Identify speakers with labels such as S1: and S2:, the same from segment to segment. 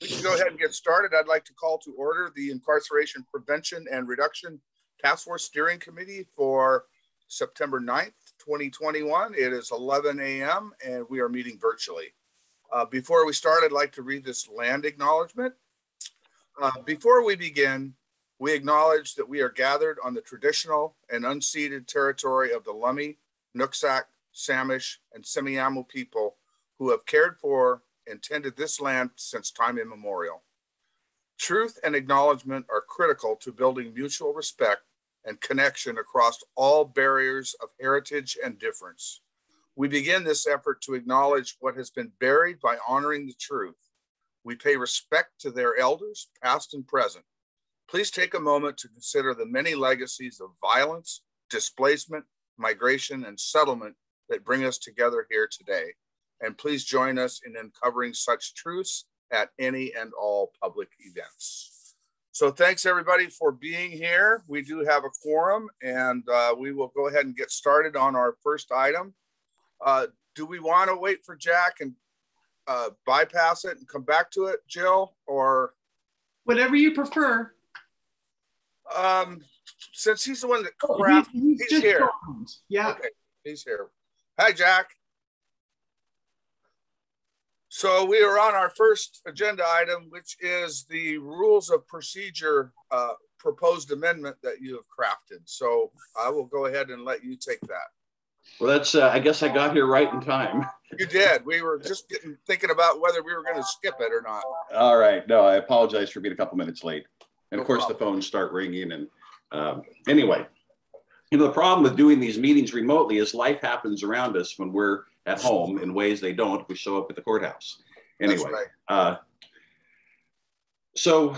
S1: We can go ahead and get started. I'd like to call to order the Incarceration Prevention and Reduction Task Force Steering Committee for September 9th, 2021. It is 11 a.m. and we are meeting virtually. Before we start, I'd like to read this land acknowledgement. Before we begin, we acknowledge that we are gathered on the traditional and unceded territory of the Lummi, Nooksack, Samish, and Semiahmoo people who have cared for and tended this land since time immemorial. Truth and acknowledgement are critical to building mutual respect and connection across all barriers of heritage and difference. We begin this effort to acknowledge what has been buried by honoring the truth. We pay respect to their elders, past and present. Please take a moment to consider the many legacies of violence, displacement, migration, and settlement that bring us together here today. And please join us in uncovering such truths at any and all public events. So thanks everybody for being here. We do have a quorum and we will go ahead and get started on our first item. Do we want to wait for Jack and bypass it and come back to it, Jill, or?
S2: Whatever you prefer.
S1: Since he's the one that crafted, he's here.
S2: Yeah.
S1: Okay, he's here. Hi, Jack. So we are on our first agenda item, which is the rules of procedure proposed amendment that you have crafted. So I will go ahead and let you take that.
S3: Well, that's, I guess I got here right in time.
S1: You did. We were just thinking about whether we were going to skip it or not.
S3: All right. No, I apologize for being a couple minutes late. And
S1: No
S3: of course,
S1: problem.
S3: the phones start ringing. And anyway, the problem with doing these meetings remotely is life happens around us when we're at home in ways they don't if we show up at the courthouse. Anyway,
S1: right.
S3: So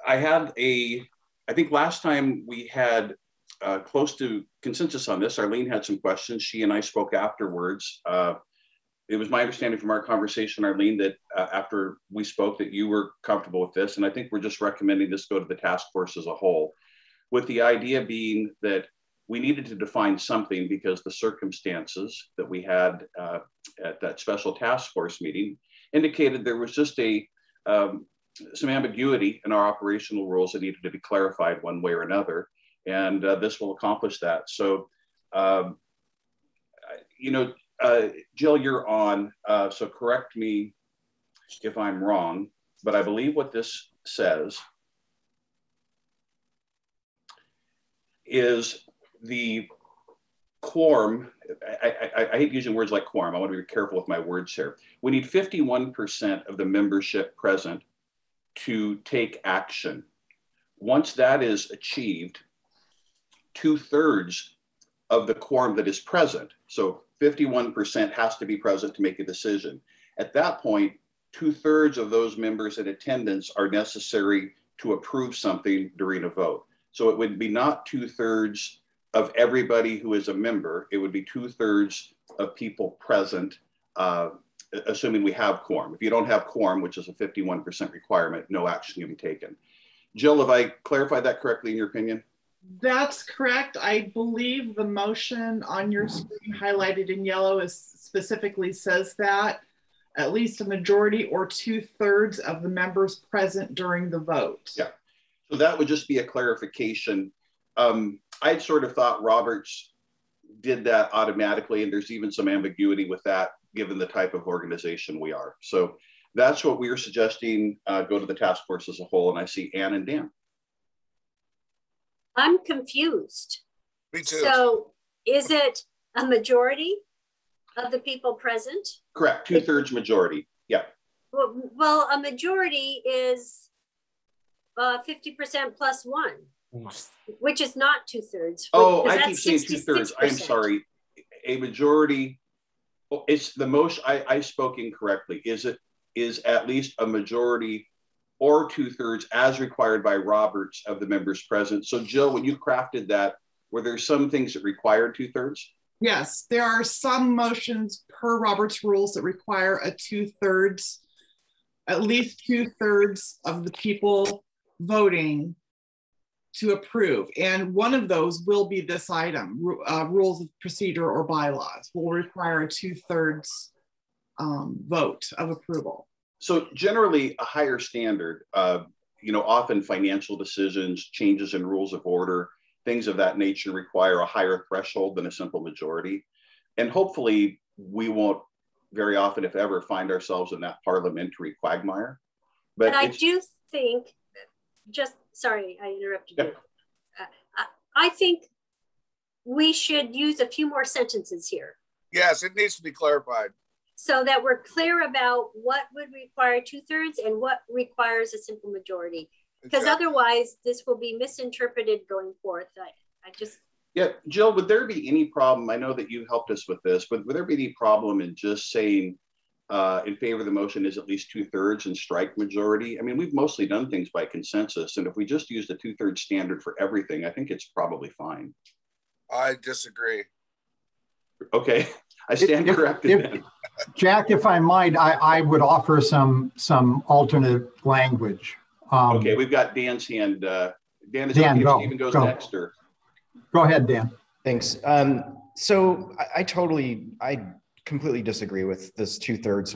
S3: I had I think last time we had close to consensus on this. Arlene had some questions. She and I spoke afterwards. It was my understanding from our conversation, Arlene, that after we spoke that you were comfortable with this. And I think we're just recommending this go to the task force as a whole, with the idea being that we needed to define something because the circumstances that we had at that special task force meeting indicated there was just some ambiguity in our operational rules that needed to be clarified one way or another. And this will accomplish that. So, Jill, you're on, so correct me if I'm wrong, but I believe what this says is the quorum. I hate using words like quorum. I want to be careful with my words here. We need 51% of the membership present to take action. Once that is achieved, 2/3 of the quorum that is present, so 51% has to be present to make a decision. At that point, 2/3 of those members in attendance are necessary to approve something during a vote. So it would be not 2/3 of everybody who is a member, it would be 2/3 of people present, assuming we have quorum. If you don't have quorum, which is a 51% requirement, no action can be taken. Jill, have I clarified that correctly in your opinion?
S2: That's correct. I believe the motion on your screen highlighted in yellow specifically says that at least a majority or 2/3 of the members present during the vote.
S3: Yeah, so that would just be a clarification. I sort of thought Roberts did that automatically, and there's even some ambiguity with that given the type of organization we are. So that's what we are suggesting, go to the task force as a whole. And I see Ann and Dan.
S4: I'm confused.
S1: Me too.
S4: So is it a majority of the people present?
S3: Correct, 2/3 majority, yeah.
S4: Well, a majority is 50% plus one, which is not 2/3.
S3: Oh, I keep saying 2/3, I'm sorry. A majority, it's the motion, I spoke incorrectly. Is at least a majority or 2/3 as required by Roberts of the members present. So Jill, when you crafted that, were there some things that required 2/3?
S2: Yes, there are some motions per Roberts rules that require a 2/3, at least 2/3 of the people voting to approve. And one of those will be this item, rules of procedure or bylaws will require a 2/3 vote of approval.
S3: So generally a higher standard, often financial decisions, changes in rules of order, things of that nature require a higher threshold than a simple majority. And hopefully we won't very often, if ever, find ourselves in that parliamentary quagmire. But
S4: I do think, sorry, I interrupted you. I think we should use a few more sentences here.
S1: Yes, it needs to be clarified.
S4: So that we're clear about what would require 2/3 and what requires a simple majority. Because otherwise this will be misinterpreted going forth. I just...
S3: Yeah, Jill, would there be any problem? I know that you helped us with this, but would there be any problem in just saying in favor of the motion is at least 2/3 and strike majority? I mean, we've mostly done things by consensus. And if we just use the 2/3 standard for everything, I think it's probably fine.
S1: I disagree.
S3: Okay, I stand corrected.
S5: Jack, if I might, I would offer some alternate language.
S3: Okay, we've got Dan's hand. Dan, Stephen goes next, or?
S5: Go ahead, Dan.
S6: Thanks. So I completely disagree with this 2/3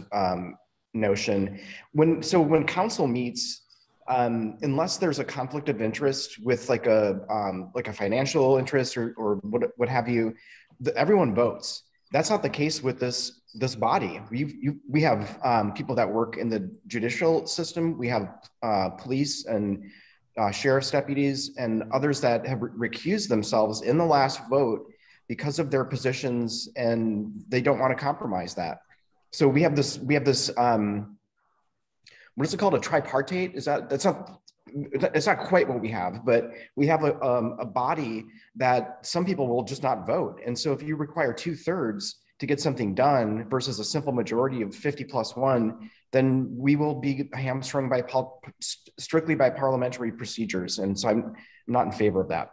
S6: notion. When council meets, unless there's a conflict of interest with like a financial interest or what have you, everyone votes. That's not the case with this body. We have people that work in the judicial system. We have police and sheriff's deputies and others that have recused themselves in the last vote because of their positions, and they don't want to compromise that. So we have this what is it called, a tripartite? It's not quite what we have, but we have a body that some people will just not vote. And so if you require 2/3 to get something done versus a simple majority of 50+1, then we will be hamstrung strictly by parliamentary procedures. And so I'm not in favor of that.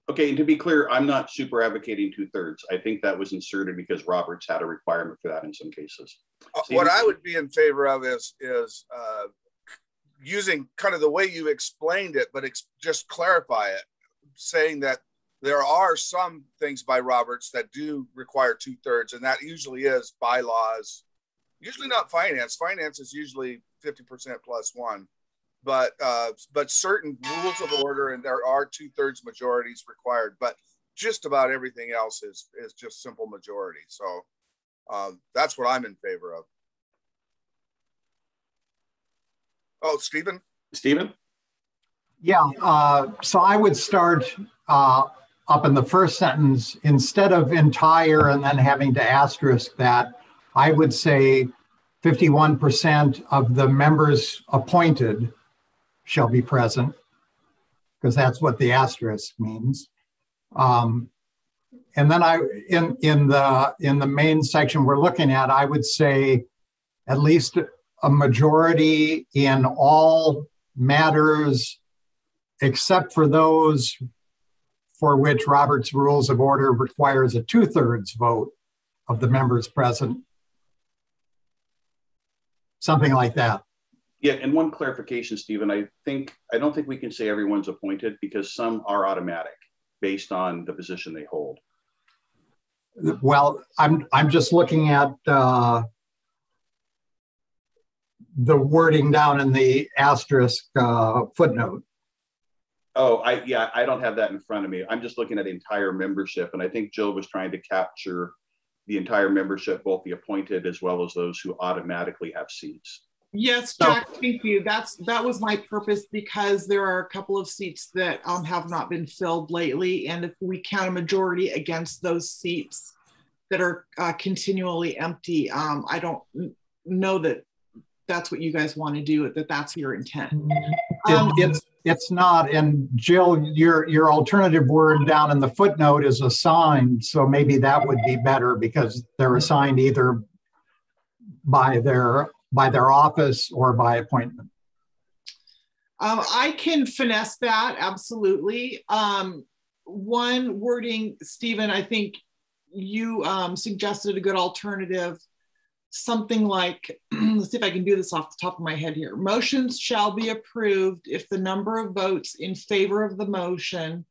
S3: Okay, and to be clear, I'm not super advocating 2/3. I think that was inserted because Roberts had a requirement for that in some cases.
S1: What I would be in favor of is using kind of the way you explained it, but just clarify it, saying that there are some things by Roberts that do require 2/3, and that usually is bylaws, usually not finance. Finance is usually 50%+1, but certain rules of order, and there are 2/3 majorities required, but just about everything else is just simple majority. So that's what I'm in favor of. Oh, Stephen?
S5: Yeah, so I would start up in the first sentence, instead of entire and then having to asterisk that, I would say 51% of the members appointed shall be present, because that's what the asterisk means. And then in the main section we're looking at, I would say at least a majority in all matters except for those for which Robert's Rules of Order requires a 2/3 vote of the members present. Something like that.
S3: Yeah, and one clarification, Stephen, I don't think we can say everyone's appointed, because some are automatic based on the position they hold.
S5: Well, I'm just looking at the wording down in the asterisk footnote.
S3: Oh, I don't have that in front of me. I'm just looking at entire membership, and I think Jill was trying to capture the entire membership, both the appointed as well as those who automatically have seats.
S2: Yes, Jack, thank you. That was my purpose, because there are a couple of seats that have not been filled lately, and if we count a majority against those seats that are continually empty, I don't know that that's what you guys want to do, that's your intent.
S5: It's not. And Jill, your alternative word down in the footnote is assigned. So maybe that would be better, because they're assigned either by their office or by appointment.
S2: I can finesse that, absolutely. One wording, Stephen, I think you suggested a good alternative. Something like, let's see if I can do this off the top of my head here. Motions shall be approved if the number of votes in favor of the motion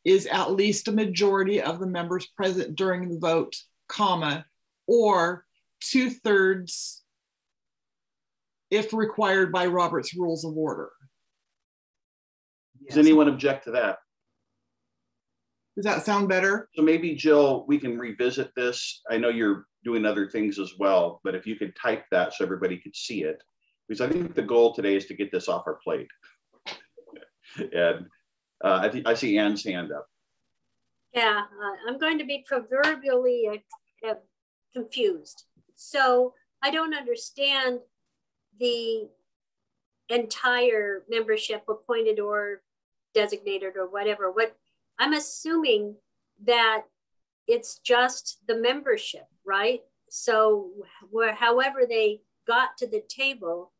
S2: is at least a majority of the members present during the vote, comma, or 2/3 if required by Robert's Rules of Order.
S3: Does anyone object to that?
S2: Does that sound better?
S3: So maybe, Jill, we can revisit this. I know you're doing other things as well, but if you could type that so everybody could see it, because I think the goal today is to get this off our plate. And I see Ann's hand up.
S4: Yeah, I'm going to be proverbially confused. So I don't understand the entire membership, appointed or designated or whatever. What I'm assuming that it's just the membership, right? So however they got to the table,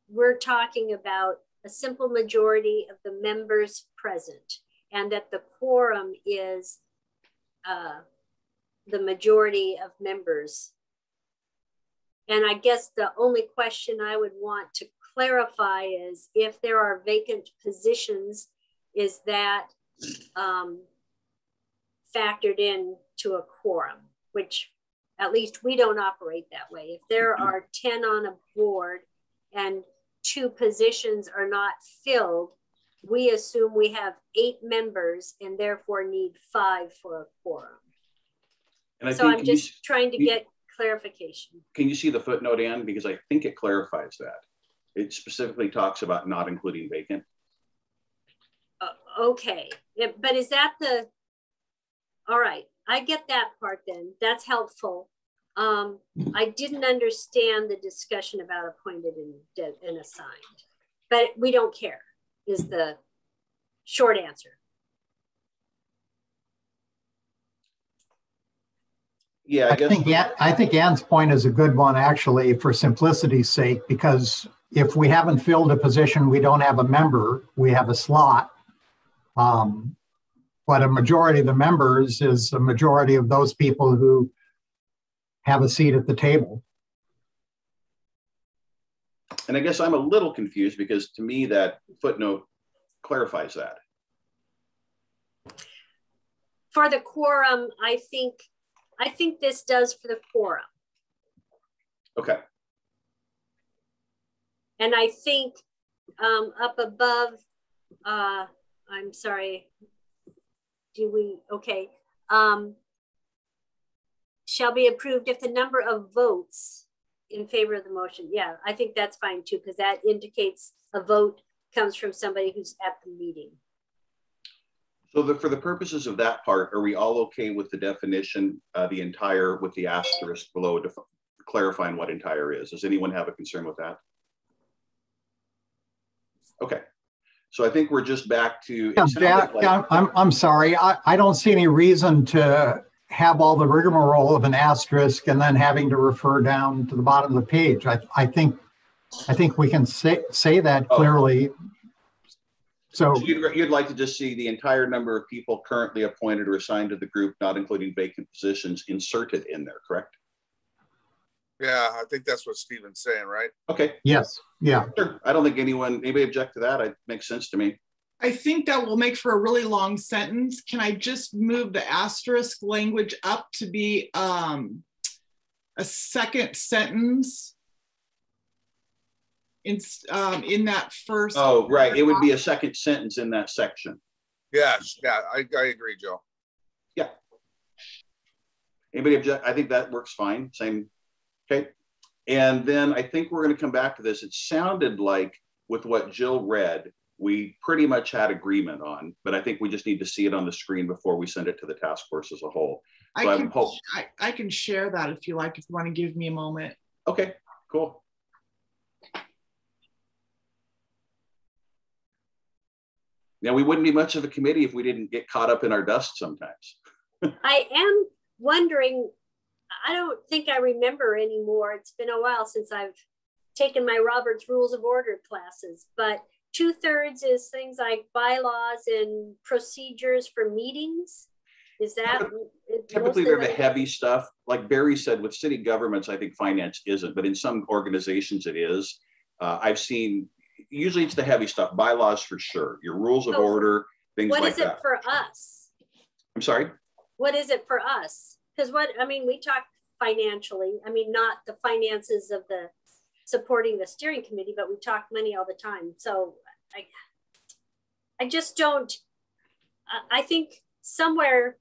S4: we're talking about a simple majority of the members present, and that the quorum is the majority of members. And I guess the only question I would want to clarify is if there are vacant positions, is that factored in to a quorum, which at least we don't operate that way. If there are 10 on a board and 2 positions are not filled, we assume we have 8 members and therefore need 5 for a quorum. And so I'm just trying to get clarification.
S3: Can you see the footnote, Ann? Because I think it clarifies that. It specifically talks about not including vacant.
S4: Okay, yeah, but is that the, all right, I get that part then. That's helpful. I didn't understand the discussion about appointed and assigned, but we don't care is the short answer.
S3: Yeah,
S5: I think Ann's point is a good one, actually, for simplicity's sake, because if we haven't filled a position, we don't have a member, we have a slot. But a majority of the members is a majority of those people who have a seat at the table.
S3: And I guess I'm a little confused because to me that footnote clarifies that.
S4: For the quorum, I think this does for the quorum.
S3: Okay.
S4: And I think up above, I'm sorry, do we, okay. Shall be approved if the number of votes in favor of the motion. Yeah, I think that's fine too, because that indicates a vote comes from somebody who's at the meeting.
S3: So for the purposes of that part, are we all okay with the definition, the entire with the asterisk below clarifying what entire is? Does anyone have a concern with that? Okay. So I think we're just back to.
S5: Yeah, Jack, like, I'm sorry. I don't see any reason to have all the rigmarole of an asterisk and then having to refer down to the bottom of the page. I think we can say that clearly. So
S3: you'd like to just see the entire number of people currently appointed or assigned to the group, not including vacant positions, inserted in there, correct?
S1: Yeah, I think that's what Stephen's saying, right?
S3: Okay.
S5: Yes. Yeah.
S3: Sure. I don't think anybody object to that. It makes sense to me.
S2: I think that will make for a really long sentence. Can I just move the asterisk language up to be a second sentence in that first?
S3: Oh, right. It would be a second sentence in that section.
S1: Yes. Yeah, I agree, Joe.
S3: Yeah. Anybody object? I think that works fine. Same. Okay. And then I think we're going to come back to this. It sounded like with what Jill read, we pretty much had agreement on, but I think we just need to see it on the screen before we send it to the task force as a whole. So
S2: I can share that if you like, if you want to give me a moment.
S3: Okay, cool. Now, we wouldn't be much of a committee if we didn't get caught up in our dust sometimes.
S4: I am wondering, I don't think I remember anymore. It's been a while since I've taken my Robert's Rules of Order classes, but 2/3 is things like bylaws and procedures for meetings. Is that?
S3: Typically they're the heavy stuff. Like Barry said, with city governments, I think finance isn't, but in some organizations it is. I've seen, usually it's the heavy stuff, bylaws for sure, your rules of order, things like that.
S4: What is it for us?
S3: I'm sorry?
S4: What is it for us? Because we talk financially. I mean, not the finances of the supporting the steering committee, but we talk money all the time. So I just don't, I think somewhere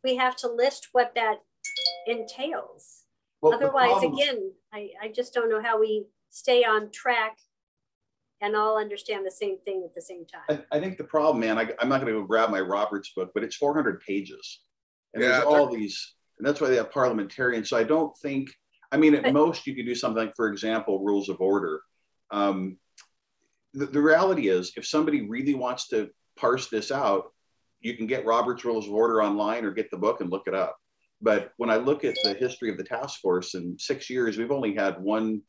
S4: we have to list what that entails. Well, otherwise, again, I just don't know how we stay on track and all understand the same thing at the same time.
S3: I think the problem, man, I'm not going to go grab my Roberts book, but it's 400 pages. And there's all these, and that's why they have parliamentarians. So I don't think, I mean, at most you could do something like, for example, rules of order. The reality is, if somebody really wants to parse this out, you can get Robert's Rules of Order online or get the book and look it up. But when I look at the history of the task force, in 6 years, we've only had one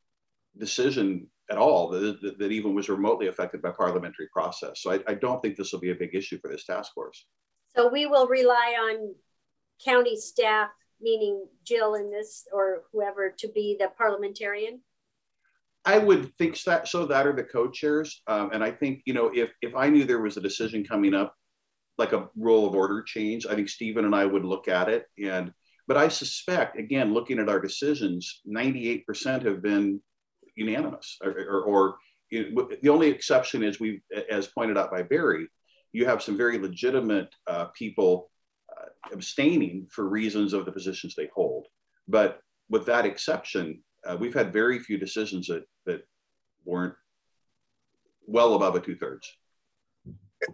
S3: decision at all that even was remotely affected by parliamentary process. So I don't think this will be a big issue for this task force. So
S4: we will rely on county staff, meaning Jill in this or whoever, to be the parliamentarian?
S3: I would think that, so that are the co-chairs. And I think, you know, if I knew there was a decision coming up, like a rule of order change, I think Stephen and I would look at it. But I suspect, again, looking at our decisions, 98% have been unanimous, or the only exception is as pointed out by Barry, you have some very legitimate people abstaining for reasons of the positions they hold. But with that exception, we've had very few decisions that weren't well above a 2/3.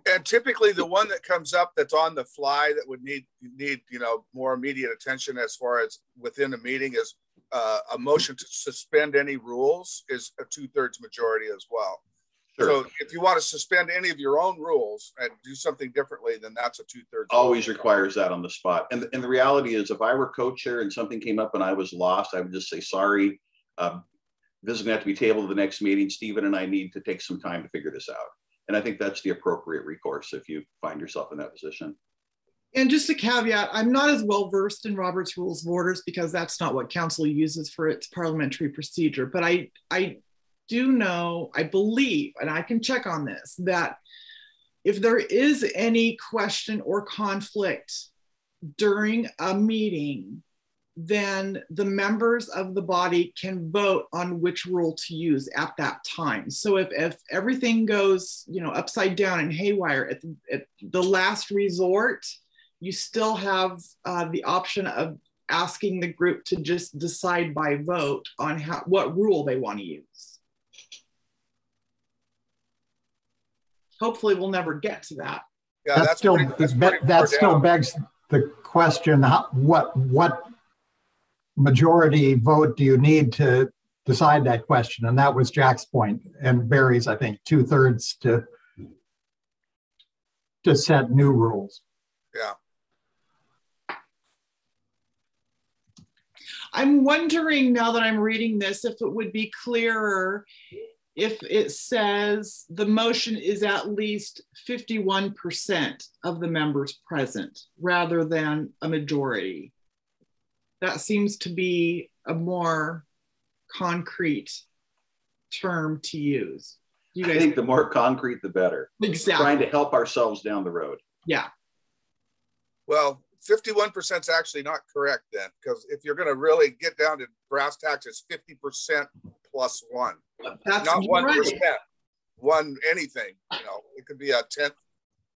S1: And typically the one that comes up that's on the fly that would need you know, more immediate attention as far as within a meeting is a motion to suspend any rules is a 2/3 majority as well. Sure. So if you want to suspend any of your own rules and do something differently, then that's a 2/3.
S3: Always requires that on the spot. And the reality is, if I were co-chair and something came up and I was lost, I would just say, sorry, this is going to have to be tabled to the next meeting. Stephen and I need to take some time to figure this out. And I think that's the appropriate recourse if you find yourself in that position.
S2: And just a caveat, I'm not as well versed in Robert's Rules of Orders because that's not what council uses for its parliamentary procedure. But I do know, I believe, and I can check on this, that if there is any question or conflict during a meeting, then the members of the body can vote on which rule to use at that time. So if everything goes, you know, upside down and haywire at the last resort, you still have the option of asking the group to just decide by vote on what rule they want to use. Hopefully we'll never get to that.
S5: Yeah, that still begs the question, what majority vote do you need to decide that question? And that was Jack's point, and Barry's, I think, 2/3 to set new rules.
S1: Yeah.
S2: I'm wondering now that I'm reading this, if it would be clearer if it says the motion is at least 51% of the members present rather than a majority. That seems to be a more concrete term to use. You guys,
S3: I think the more concrete, the better.
S2: Exactly.
S3: Trying to help ourselves down the road.
S2: Yeah.
S1: Well, 51% is actually not correct then, because if you're going to really get down to brass tacks, it's 50% plus 1.
S2: That's
S1: not 1%.
S2: Right.
S1: One anything, you know, it could be a 10th,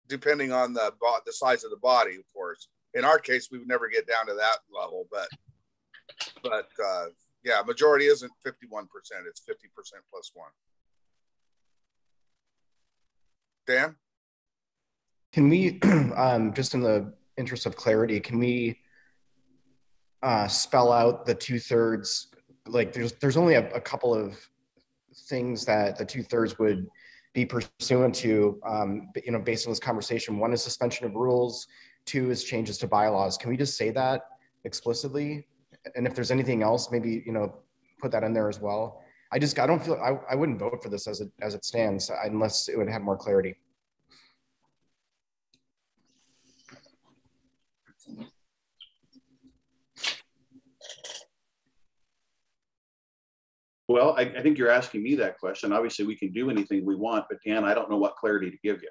S1: depending on the size of the body, of course. In our case, we would never get down to that level, but yeah, majority isn't 51%; it's 50% plus 1. Dan,
S6: can we, just in the interest of clarity, can we spell out the 2/3? Like, there's only a couple of things that the 2/3 would be pursuant to, you know, based on this conversation. One is suspension of rules. 2 is changes to bylaws. Can we just say that explicitly? And if there's anything else, maybe, you know, put that in there as well. I don't feel, I wouldn't vote for this as it stands unless it would have more clarity.
S3: Well, I think you're asking me that question. Obviously, we can do anything we want, but Dan, I don't know what clarity to give you.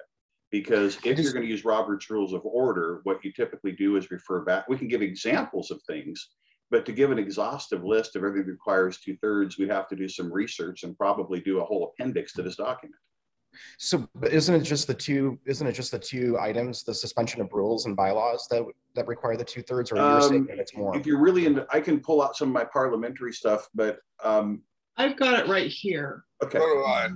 S3: Because if you're going to use Robert's Rules of Order, what you typically do is refer back. We can give examples of things, But to give an exhaustive list of everything that requires 2/3, we'd have to do some research and probably do a whole appendix to this document.
S6: So isn't it just the two items, the suspension of rules and bylaws that require the 2/3, or you're saying that it's more?
S3: If you're really into, I can pull out some of my parliamentary stuff, but
S2: I've got it right here.
S3: okay.
S1: So do I.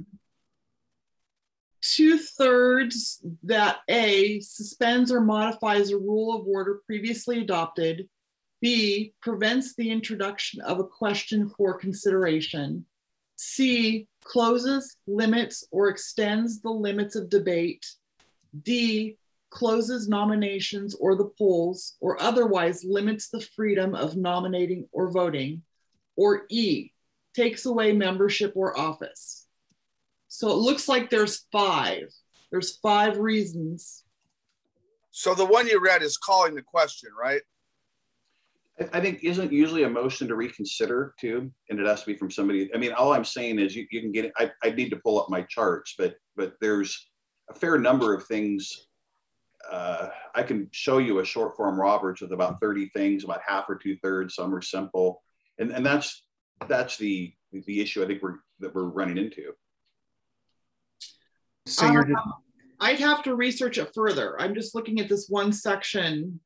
S2: 2/3 that A, suspends or modifies a rule of order previously adopted. B, prevents the introduction of a question for consideration. C, closes, limits, or extends the limits of debate. D, closes nominations or the polls, or otherwise limits the freedom of nominating or voting. Or E, takes away membership or office. So it looks like there's 5. There's 5 reasons.
S1: So the one you read is calling the question, right?
S3: I think isn't usually a motion to reconsider too, and it has to be from somebody. I mean, all I'm saying is you can get it. I need to pull up my charts, but there's a fair number of things. I can show you a short form Roberts with about 30 things, about half or 2/3. Some are simple, and that's the issue I think we're running into.
S6: So you're
S2: I'd have to research it further. I'm just looking at this one section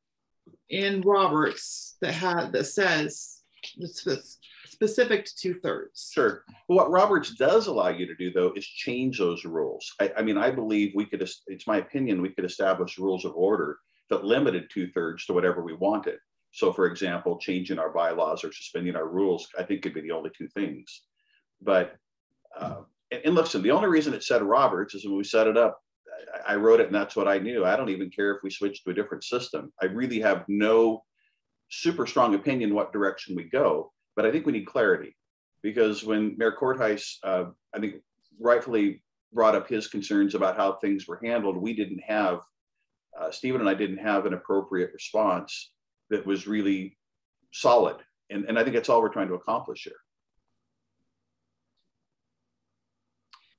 S2: in Roberts that says it's specific to 2/3.
S3: Sure. Well, what Roberts does allow you to do, though, is change those rules. I mean, I believe we could, it's my opinion, we could establish rules of order that limited 2/3 to whatever we wanted. So, for example, changing our bylaws or suspending our rules, I think could be the only 2 things. But, and listen, the only reason it said Roberts is when we set it up, I wrote it and that's what I knew. I don't even care if we switch to a different system. I really have no super strong opinion what direction we go, but I think we need clarity, because when Mayor Courthouse, I think rightfully brought up his concerns about how things were handled, we didn't have, Stephen and I didn't have an appropriate response that was really solid. And I think that's all we're trying to accomplish here.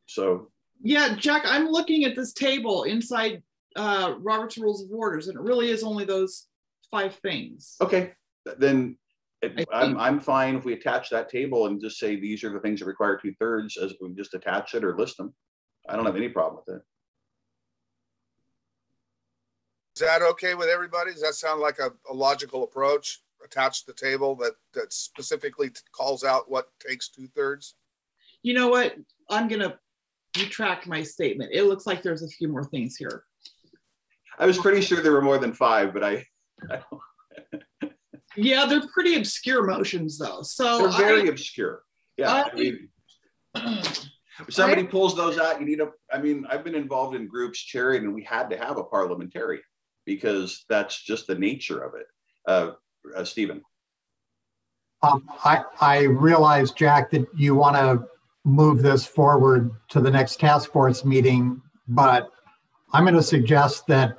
S3: So.
S2: Yeah, Jack, I'm looking at this table inside Robert's Rules of Orders, and it really is only those 5 things.
S3: Okay, then I'm fine if we attach that table and just say these are the things that require 2/3, as we just attach it or list them. I don't have any problem with it.
S1: Is that okay with everybody? Does that sound like a logical approach? Attach the table that specifically calls out what takes 2/3?
S2: You know what? I'm going to retract my statement. It looks like there's a few more things here.
S3: I was pretty sure there were more than 5, but I
S2: Yeah, they're pretty obscure motions though. So
S3: they're very obscure. Yeah, I mean, if somebody pulls those out, you need a, I mean, I've been involved in groups chairing and we had to have a parliamentarian because that's just the nature of it. Stephen.
S5: I realize, Jack, that you want to move this forward to the next task force meeting, but I'm going to suggest that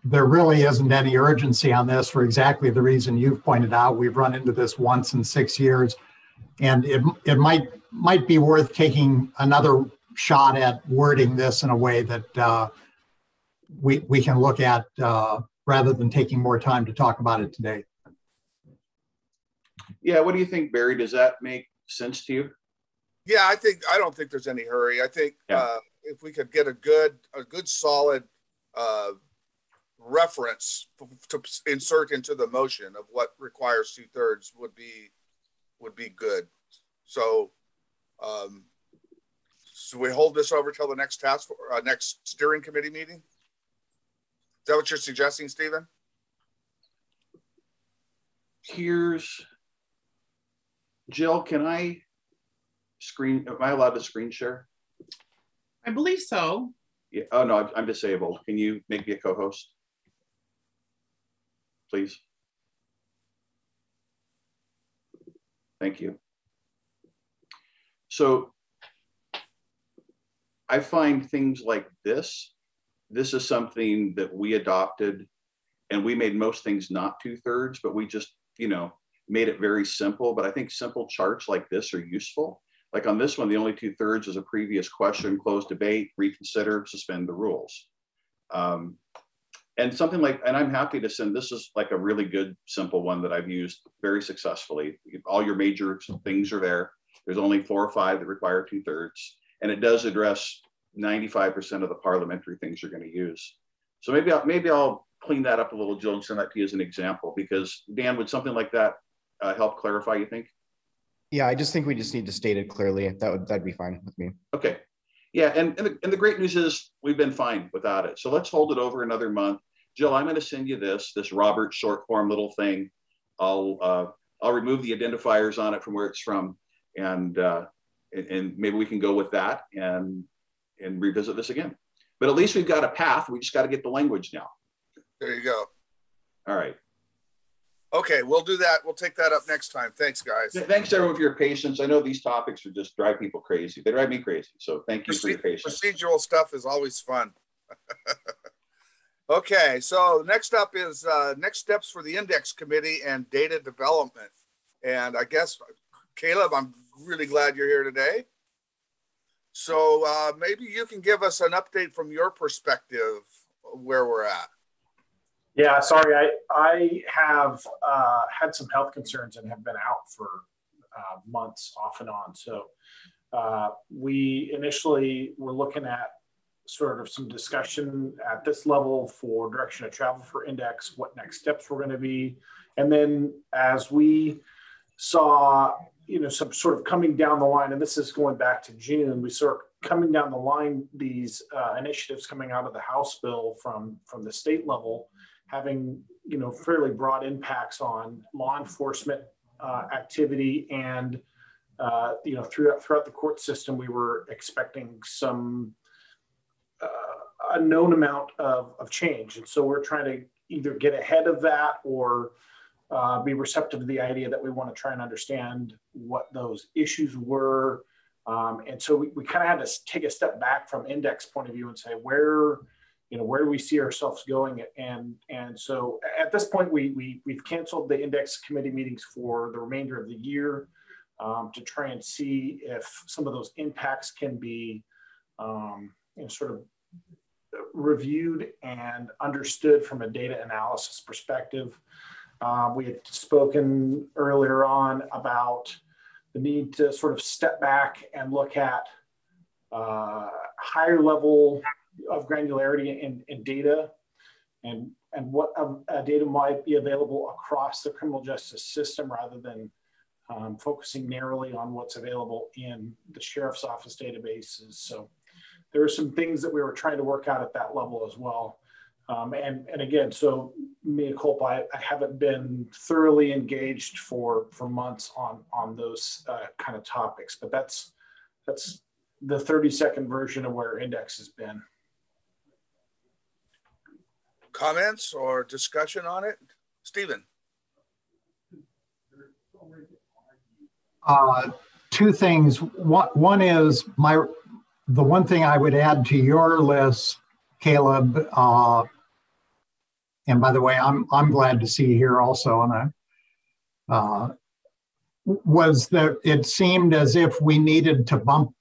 S5: there really isn't any urgency on this for exactly the reason you've pointed out. We've run into this once in 6 years, and it might be worth taking another shot at wording this in a way that we can look at rather than taking more time to talk about it today.
S3: Yeah, what do you think, Barry? Does that make sense to you?
S1: Yeah, I don't think there's any hurry. I think if we could get a good solid reference to insert into the motion of what requires 2/3 would be good. So, so we hold this over till the next next steering committee meeting. Is that what you're suggesting, Stephen?
S3: Here's Jill. Can I screen? Am I allowed to screen share?
S2: I believe so.
S3: Yeah. Oh no, I'm disabled. Can you make me a co-host, please? Thank you. So I find things like this. This is something that we adopted, and we made most things not 2/3, but we just, made it very simple. But I think simple charts like this are useful. Like on this one, the only 2/3 is a previous question, close debate, reconsider, suspend the rules. And And something like, and I'm happy to send, this is like a really good, simple one that I've used very successfully. All your major things are there. There's only 4 or 5 that require 2/3. And it does address 95% of the parliamentary things you're going to use. So maybe I'll clean that up a little, Jill, and send that to you as an example, because Dan, would something like that help clarify, you think?
S6: Yeah, I just think we just need to state it clearly. That'd be fine with me.
S3: Okay. Yeah, and the great news is we've been fine without it. So let's hold it over another month. Jill, I'm going to send you this Robert short form little thing. I'll remove the identifiers on it from where it's from, and maybe we can go with that and revisit this again. But at least we've got a path. We just got to get the language now.
S1: There you go.
S3: All right.
S1: Okay, we'll do that. We'll take that up next time. Thanks, guys.
S3: Thanks, everyone, for your patience. I know these topics are just drive people crazy. They drive me crazy. So thank you for your patience.
S1: Procedural stuff is always fun. Okay, so next up is next steps for the index committee and data development. And I guess, Caleb, I'm really glad you're here today. So maybe you can give us an update from your perspective where we're at.
S7: Yeah, sorry, I have had some health concerns and have been out for months off and on. So we initially were looking at sort of some discussion at this level for direction of travel for index, what next steps were going to be. And then as we saw, some sort of coming down the line, and this is going back to June, we saw coming down the line, these initiatives coming out of the House bill from the state level, having, fairly broad impacts on law enforcement activity and, throughout the court system, we were expecting some a known amount of change. And so we're trying to either get ahead of that or be receptive to the idea that we want to try and understand what those issues were. And so we kind of had to take a step back from index point of view and say, where do we see ourselves going? And so at this point, we've canceled the index committee meetings for the remainder of the year to try and see if some of those impacts can be sort of reviewed and understood from a data analysis perspective. We had spoken earlier on about the need to sort of step back and look at higher level of granularity in data and what data might be available across the criminal justice system rather than focusing narrowly on what's available in the sheriff's office databases. So there are some things that we were trying to work out at that level as well. And again, so mea culpa, I haven't been thoroughly engaged for months on those kind of topics, but that's the 30-second version of where index has been.
S1: Comments or discussion on it? Stephen?
S5: Two things. One is the one thing I would add to your list, Caleb, and by the way, I'm glad to see you here also, and was that it seemed as if we needed to bump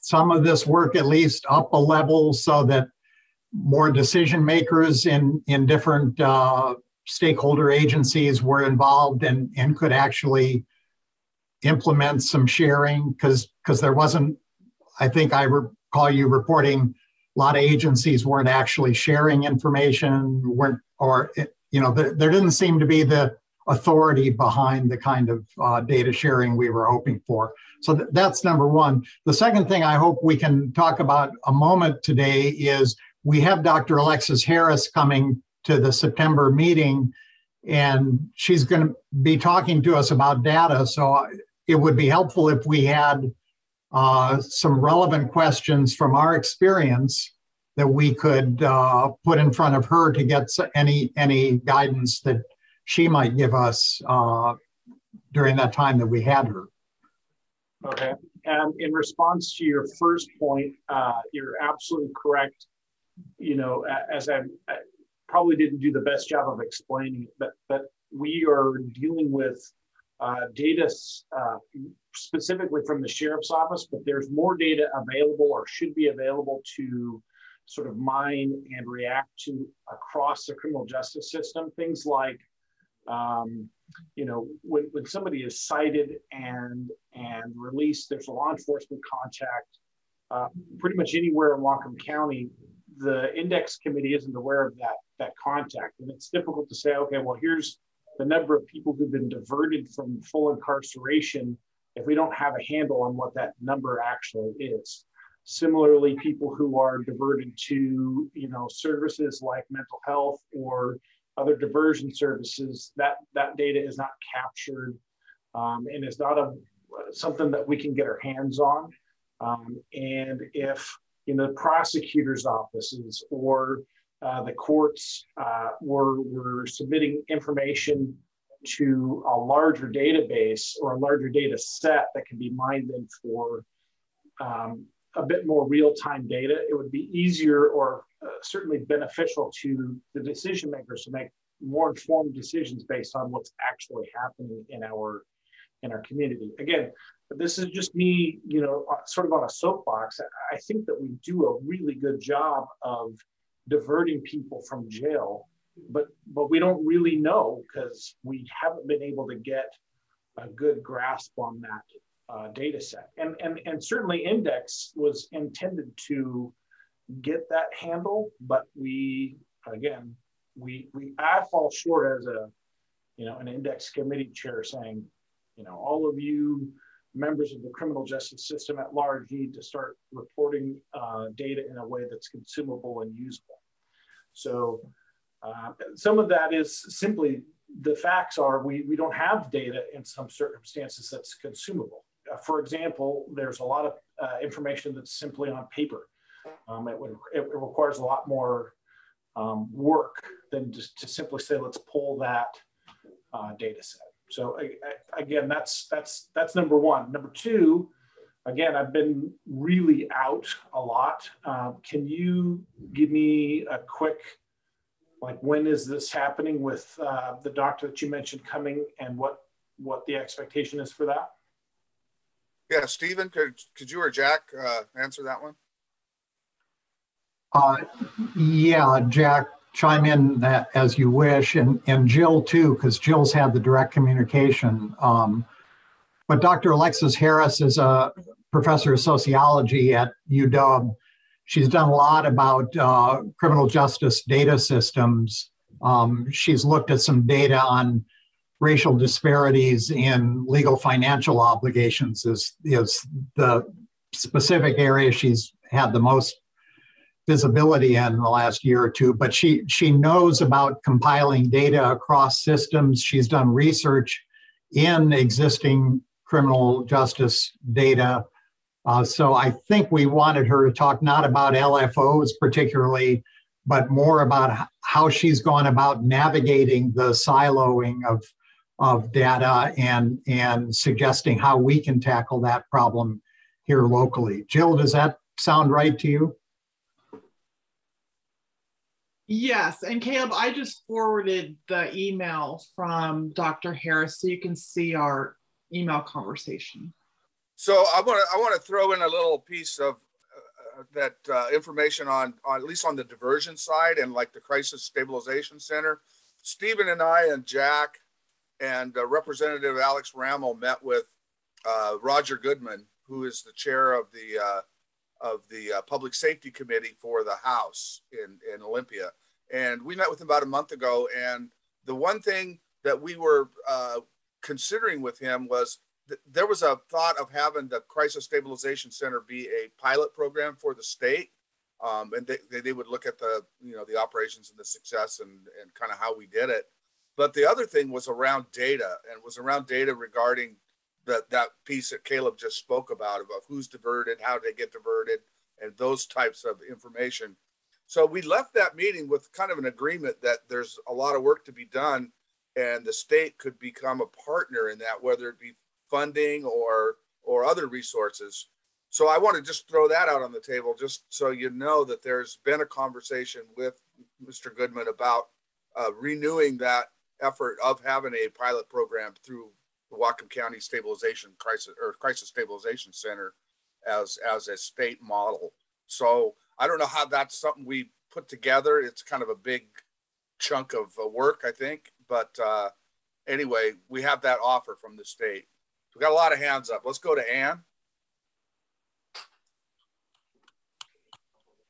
S5: some of this work at least up a level so that more decision makers in different stakeholder agencies were involved and could actually implement some sharing, because there wasn't, I think I recall you reporting a lot of agencies weren't actually sharing information, there didn't seem to be the authority behind the kind of data sharing we were hoping for. So that's number one. The second thing I hope we can talk about a moment today is we have Dr. Alexis Harris coming to the September meeting, and she's going to be talking to us about data. So it would be helpful if we had some relevant questions from our experience that we could put in front of her to get any guidance that she might give us during that time that we had her.
S7: Okay. And in response to your first point, you're absolutely correct. As I probably didn't do the best job of explaining it, but we are dealing with data specifically from the sheriff's office, but there's more data available or should be available to sort of mine and react to across the criminal justice system. Things like, you know, when somebody is cited and released, there's a law enforcement contact. Pretty much anywhere in Whatcom County, the index committee isn't aware of that contact. And it's difficult to say, okay, well, here's the number of people who've been diverted from full incarceration if we don't have a handle on what that number actually is. Similarly, people who are diverted to, you know, services like mental health or other diversion services, that data is not captured and is not something that we can get our hands on. And if, you know, prosecutors' offices or the courts were submitting information to a larger database or a larger data set that can be mined in for a bit more real-time data, it would be easier or certainly beneficial to the decision makers to make more informed decisions based on what's actually happening in our community. Again, this is just me, you know, sort of on a soapbox. I think that we do a really good job of diverting people from jail, but we don't really know because we haven't been able to get a good grasp on that data set. And certainly Index was intended to get that handle, but I fall short as an Index committee chair saying, you know, all of you members of the criminal justice system at large need to start reporting data in a way that's consumable and usable. So some of that is simply the facts are we don't have data in some circumstances that's consumable. For example, there's a lot of information that's simply on paper. It requires a lot more work than just to simply say, let's pull that data set. So again, that's number one. Number two, again, I've been really out a lot. Can you give me a quick, like, when is this happening with the doctor that you mentioned coming and what the expectation is for that?
S1: Yeah, Stephen, could you or Jack answer that one?
S5: Yeah, Jack, chime in as you wish, and Jill too, because Jill's had the direct communication. But Dr. Alexis Harris is a professor of sociology at UW. She's done a lot about criminal justice data systems. She's looked at some data on racial disparities in legal financial obligations is the specific area she's had the most visibility in the last year or two, but she knows about compiling data across systems. She's done research in existing criminal justice data. So I think we wanted her to talk not about LFOs particularly, but more about how she's gone about navigating the siloing of data and suggesting how we can tackle that problem here locally. Jill, does that sound right to you?
S2: Yes, and Caleb, I just forwarded the email from Dr. Harris so you can see our email conversation.
S1: So I want to throw in a little piece of that information on at least on the diversion side and like the Crisis Stabilization Center. Stephen and I and Jack and Representative Alex Rammel met with Roger Goodman, who is the chair of the Public Safety Committee for the House in Olympia. And we met with him about a month ago. And the one thing that we were considering with him was there was a thought of having the Crisis Stabilization Center be a pilot program for the state. And they would look at the operations and the success and kind of how we did it. But the other thing was around data, and it was around data regarding that piece that Caleb just spoke about of who's diverted, how they get diverted, and those types of information. So we left that meeting with kind of an agreement that there's a lot of work to be done, and the state could become a partner in that, whether it be funding or other resources. So I want to just throw that out on the table, just so you know that there's been a conversation with Mr. Goodman about renewing that effort of having a pilot program through the Whatcom County Crisis Stabilization Center as a state model. So I don't know how that's something we put together. It's kind of a big chunk of work, I think. But anyway, we have that offer from the state. We got a lot of hands up. Let's go to Ann.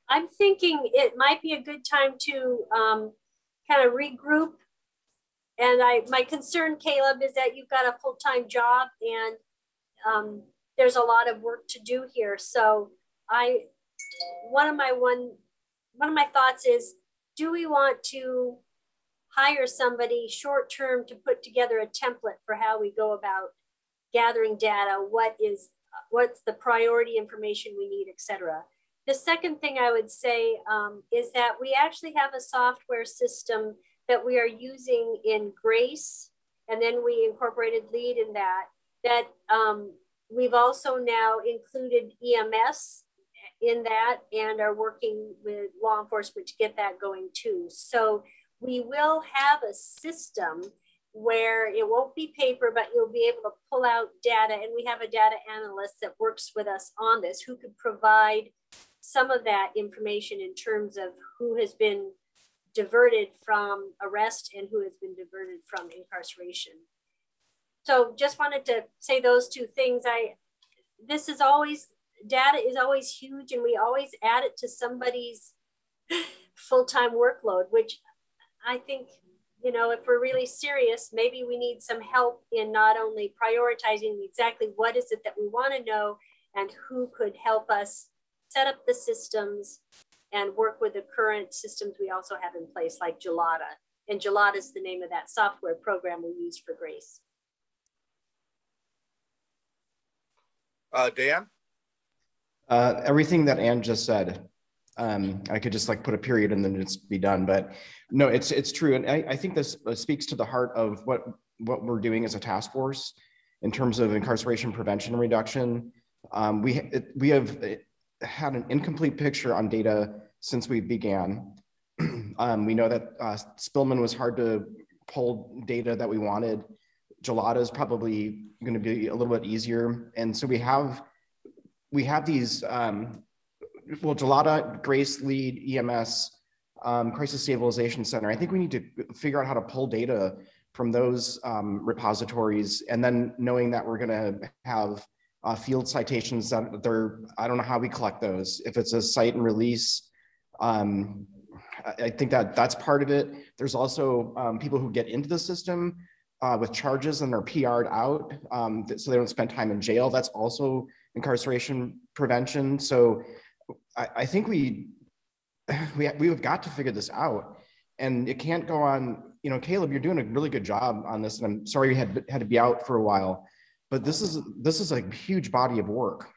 S4: I'm thinking it might be a good time to kind of regroup. And my concern, Caleb, is that you've got a full-time job and there's a lot of work to do here. So one of my thoughts is, do we want to hire somebody short-term to put together a template for how we go about gathering data? What's the priority information we need, et cetera? The second thing I would say is that we actually have a software system that we are using in Grace, and then we incorporated LEAD in that we've also now included EMS in that and are working with law enforcement to get that going too. So we will have a system where it won't be paper, but you'll be able to pull out data, and we have a data analyst that works with us on this who could provide some of that information in terms of who has been diverted from arrest and who has been diverted from incarceration. So just wanted to say those two things. Data is always huge, and we always add it to somebody's full-time workload, which I think, you know, if we're really serious, maybe we need some help in not only prioritizing exactly what is it that we want to know and who could help us set up the systems and work with the current systems we also have in place, like Gelada. And Gelada is the name of that software program we use for Grace.
S1: Dan?
S6: Everything that Ann just said, I could just like put a period and then just be done. But no, it's true. And I think this speaks to the heart of what we're doing as a task force in terms of incarceration prevention and reduction. We have had an incomplete picture on data since we began. We know that Spillman was hard to pull data that we wanted. Gelada is probably going to be a little bit easier. And so we have these, Gelada, Grace, LEAD, EMS, Crisis Stabilization Center. I think we need to figure out how to pull data from those repositories, and then knowing that we're going to have field citations that I don't know how we collect those. If it's a cite and release, I think that's part of it. There's also people who get into the system with charges and are PR'd out, so they don't spend time in jail. That's also incarceration prevention. So I think we've got to figure this out, and it can't go on. You know, Caleb, you're doing a really good job on this, and I'm sorry you had to be out for a while, but this is a huge body of work,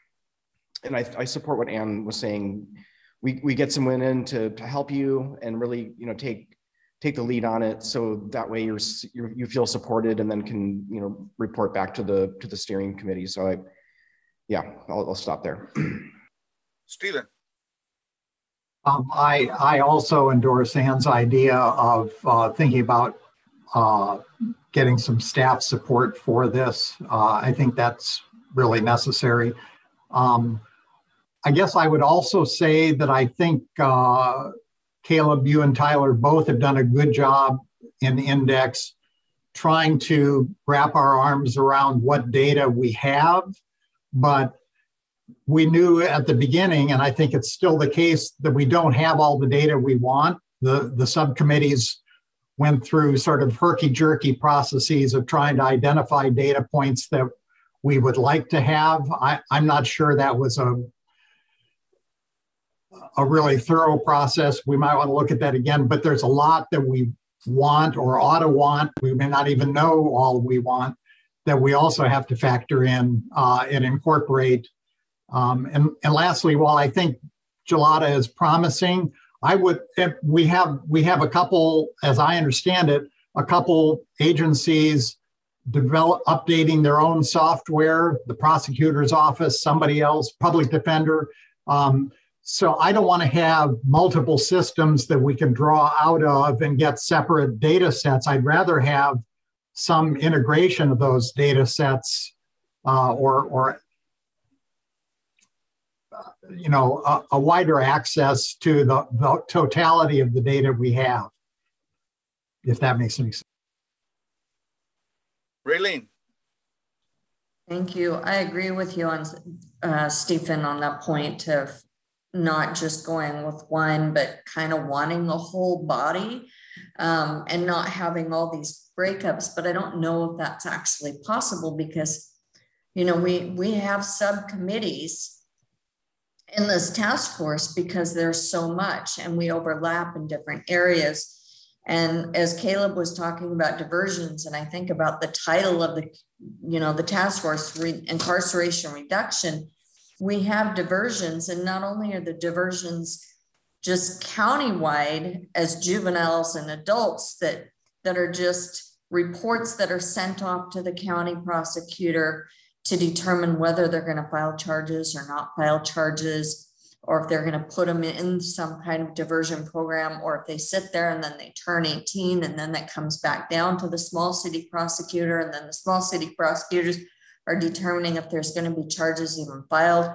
S6: and I support what Ann was saying. We get someone in to help you and really, you know, take the lead on it, so that way you feel supported, and then can, you know, report back to the steering committee. So I'll stop there.
S1: Stephen.
S5: I also endorse Ann's idea of thinking about getting some staff support for this. I think that's really necessary. I guess I would also say that I think Caleb, you and Tyler both have done a good job in Index trying to wrap our arms around what data we have, but we knew at the beginning, and I think it's still the case, that we don't have all the data we want. The subcommittees went through sort of herky-jerky processes of trying to identify data points that we would like to have. I'm not sure that was a really thorough process. We might want to look at that again, but there's a lot that we want or ought to want. We may not even know all we want, that we also have to factor in and incorporate. And lastly, while I think Gelada is promising, we have a couple, as I understand it, a couple agencies updating their own software, the prosecutor's office, somebody else, public defender. So I don't want to have multiple systems that we can draw out of and get separate data sets. I'd rather have some integration of those data sets or a wider access to the totality of the data we have, if that makes any sense.
S1: Raylene.
S8: Thank you. I agree with you on Stephen on that point of not just going with one, but kind of wanting the whole body and not having all these breakups. But I don't know if that's actually possible because, we have subcommittees in this task force because there's so much and we overlap in different areas. And as Caleb was talking about diversions, and I think about the title of the task force, incarceration reduction, we have diversions, and not only are the diversions just countywide as juveniles and adults that are just reports that are sent off to the county prosecutor to determine whether they're going to file charges or not file charges, or if they're going to put them in some kind of diversion program, or if they sit there and then they turn 18 and then that comes back down to the small city prosecutor, and then the small city prosecutors are determining if there's going to be charges even filed.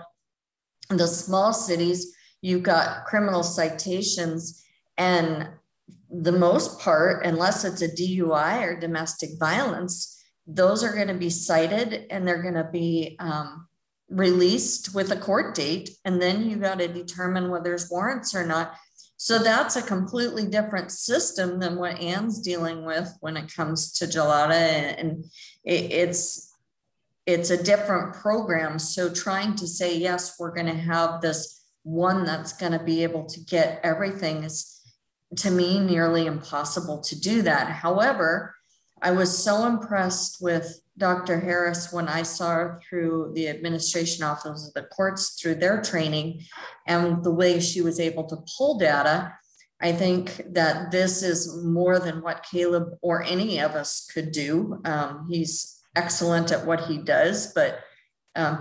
S8: In the small cities, you've got criminal citations, and the most part, unless it's a DUI or domestic violence, those are going to be cited and they're going to be released with a court date, and then you got to determine whether there's warrants or not. So that's a completely different system than what Ann's dealing with when it comes to Gelada, and it's a different program. So trying to say, yes, we're going to have this one that's going to be able to get everything is, to me, nearly impossible to do that. However, I was so impressed with Dr. Harris when I saw her through the administration office of the courts through their training and the way she was able to pull data. I think that this is more than what Caleb or any of us could do. He's excellent at what he does, but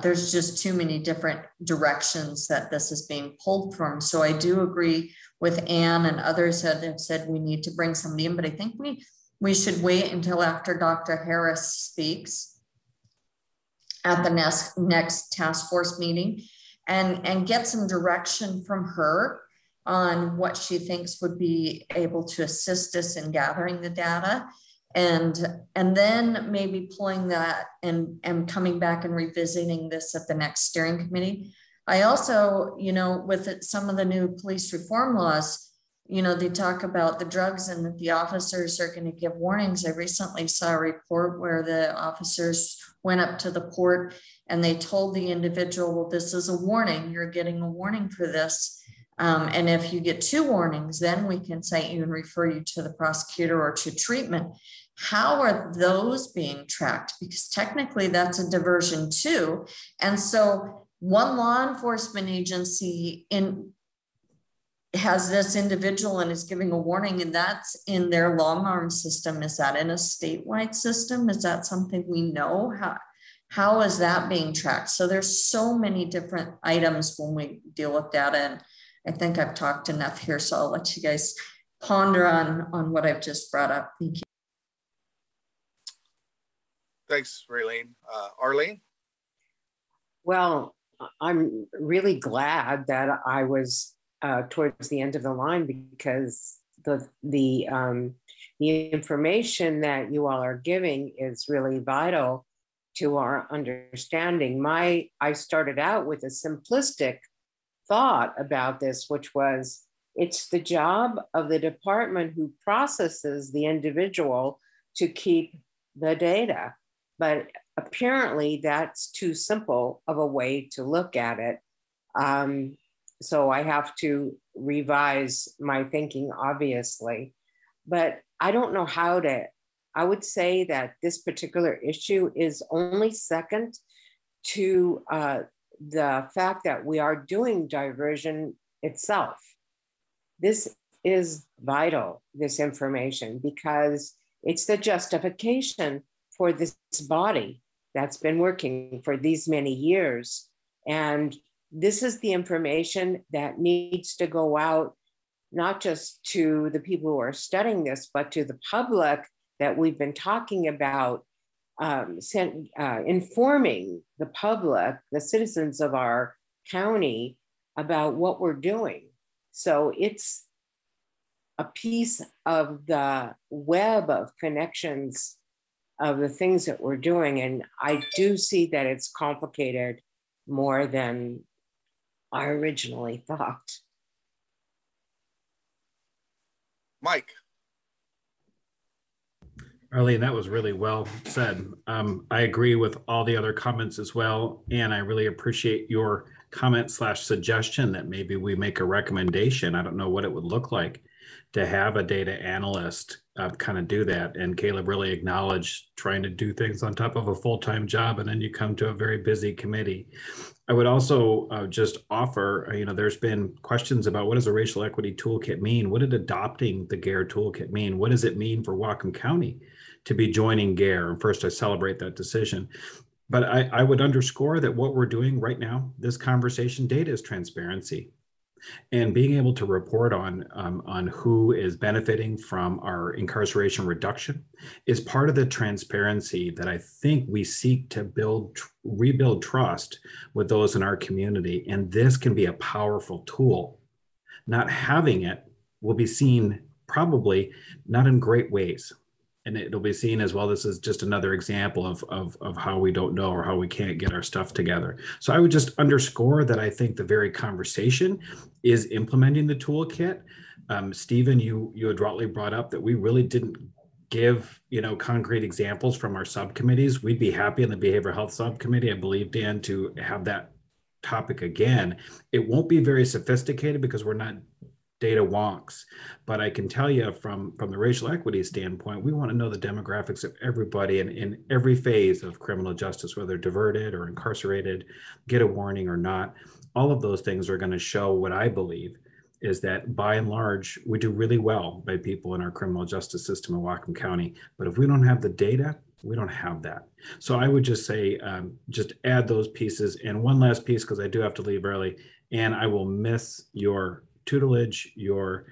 S8: there's just too many different directions that this is being pulled from. So I do agree with Ann and others that have said we need to bring somebody in, but I think we should wait until after Dr. Harris speaks at the next task force meeting and get some direction from her on what she thinks would be able to assist us in gathering the data, and then maybe pulling that and coming back and revisiting this at the next steering committee. I also, with some of the new police reform laws, they talk about the drugs and that the officers are going to give warnings. I recently saw a report where the officers went up to the court and they told the individual, well, this is a warning. You're getting a warning for this. And if you get 2 warnings, then we can cite you and refer you to the prosecutor or to treatment. How are those being tracked? Because technically that's a diversion too. And so one law enforcement agency has this individual and is giving a warning, and that's in their long arm system. Is that in a statewide system? Is that something we know? How is that being tracked? So there's so many different items when we deal with data, and I think I've talked enough here, so I'll let you guys ponder on what I've just brought up. Thank you.
S1: Thanks, Raylene. Arlene?
S9: Well, I'm really glad that I was towards the end of the line, because the information that you all are giving is really vital to our understanding. I started out with a simplistic thought about this, which was, it's the job of the department who processes the individual to keep the data. But apparently that's too simple of a way to look at it. So I have to revise my thinking, obviously, but I don't know how to. I would say that this particular issue is only second to the fact that we are doing diversion itself. This is vital, this information, because it's the justification for this body that's been working for these many years. And this is the information that needs to go out, not just to the people who are studying this, but to the public that we've been talking about, informing the public, the citizens of our county about what we're doing. So it's a piece of the web of connections of the things that we're doing. And I do see that it's complicated more than I originally thought.
S1: Mike.
S10: Arlene, that was really well said. I agree with all the other comments as well. And I really appreciate your comment / suggestion that maybe we make a recommendation. I don't know what it would look like to have a data analyst kind of do that. And Caleb really acknowledged trying to do things on top of a full-time job, and then you come to a very busy committee. I would also just offer, there's been questions about what does a racial equity toolkit mean? What did adopting the GARE toolkit mean? What does it mean for Whatcom County to be joining GARE? And first, I celebrate that decision. But I would underscore that what we're doing right now, this conversation, data is transparency. And being able to report on who is benefiting from our incarceration reduction is part of the transparency that I think we seek to rebuild trust with those in our community. And this can be a powerful tool. Not having it will be seen probably not in great ways. And it'll be seen as, well, this is just another example of how we don't know or how we can't get our stuff together. So I would just underscore that I think the very conversation is implementing the toolkit. Stephen, you adroitly brought up that we really didn't give concrete examples from our subcommittees. We'd be happy in the behavioral health subcommittee, I believe, Dan, to have that topic again. It won't be very sophisticated because we're not data wonks, but I can tell you from the racial equity standpoint, we want to know the demographics of everybody in every phase of criminal justice, whether diverted or incarcerated, get a warning or not. All of those things are going to show what I believe is that by and large, we do really well by people in our criminal justice system in Whatcom County. But if we don't have the data, we don't have that. So I would just say, just add those pieces. And one last piece, because I do have to leave early, and I will miss your tutelage, your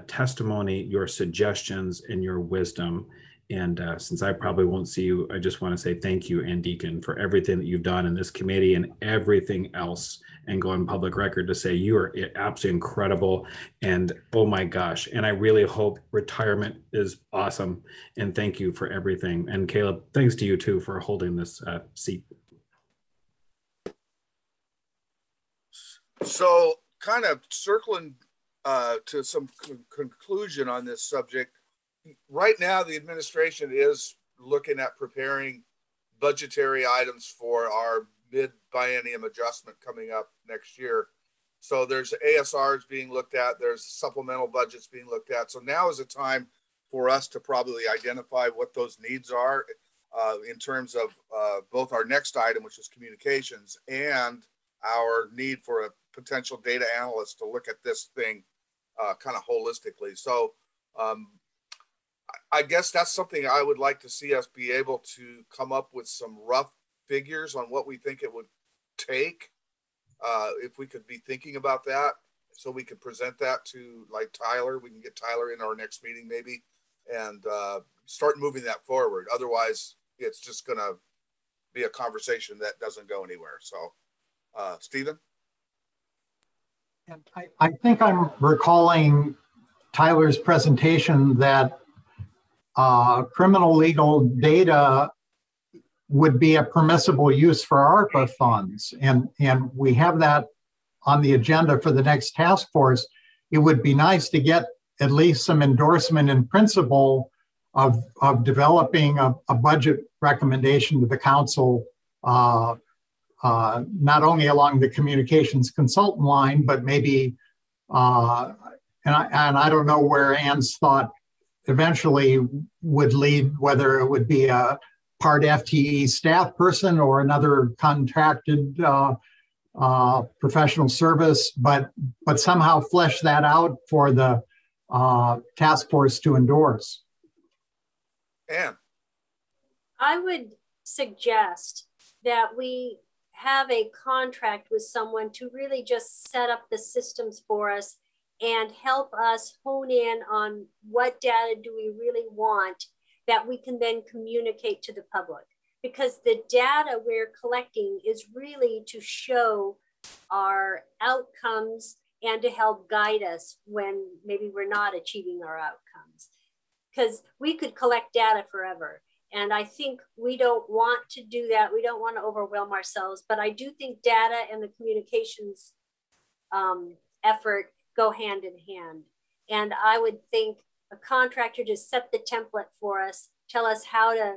S10: testimony, your suggestions, and your wisdom. And since I probably won't see you, I just want to say thank you, Ann Deacon, for everything that you've done in this committee and everything else, and go on public record to say you are absolutely incredible. And oh my gosh, and I really hope retirement is awesome. And thank you for everything. And Caleb, thanks to you too for holding this seat.
S1: So kind of circling to some conclusion on this subject, right now the administration is looking at preparing budgetary items for our mid-biennium adjustment coming up next year. So there's ASRs being looked at, there's supplemental budgets being looked at. So now is a time for us to probably identify what those needs are in terms of both our next item, which is communications, and our need for a potential data analyst to look at this thing kind of holistically. So I guess that's something I would like to see us be able to come up with some rough figures on what we think it would take, if we could be thinking about that, so we could present that to like Tyler. We can get Tyler in our next meeting maybe, and start moving that forward. Otherwise, it's just going to be a conversation that doesn't go anywhere. So, Stephen?
S5: And I think I'm recalling Tyler's presentation that criminal legal data would be a permissible use for ARPA funds. And we have that on the agenda for the next task force. It would be nice to get at least some endorsement in principle of developing a budget recommendation to the council, not only along the communications consultant line, but maybe, and I don't know where Ann's thought eventually would lead, whether it would be a part FTE staff person or another contracted professional service, but somehow flesh that out for the task force to endorse.
S1: Ann?
S4: I would suggest that we have a contract with someone to really just set up the systems for us and help us hone in on what data do we really want that we can then communicate to the public. Because the data we're collecting is really to show our outcomes and to help guide us when maybe we're not achieving our outcomes. Because we could collect data forever. And I think we don't want to do that. We don't want to overwhelm ourselves, but I do think data and the communications effort go hand in hand. And I would think a contractor just set the template for us, tell us how to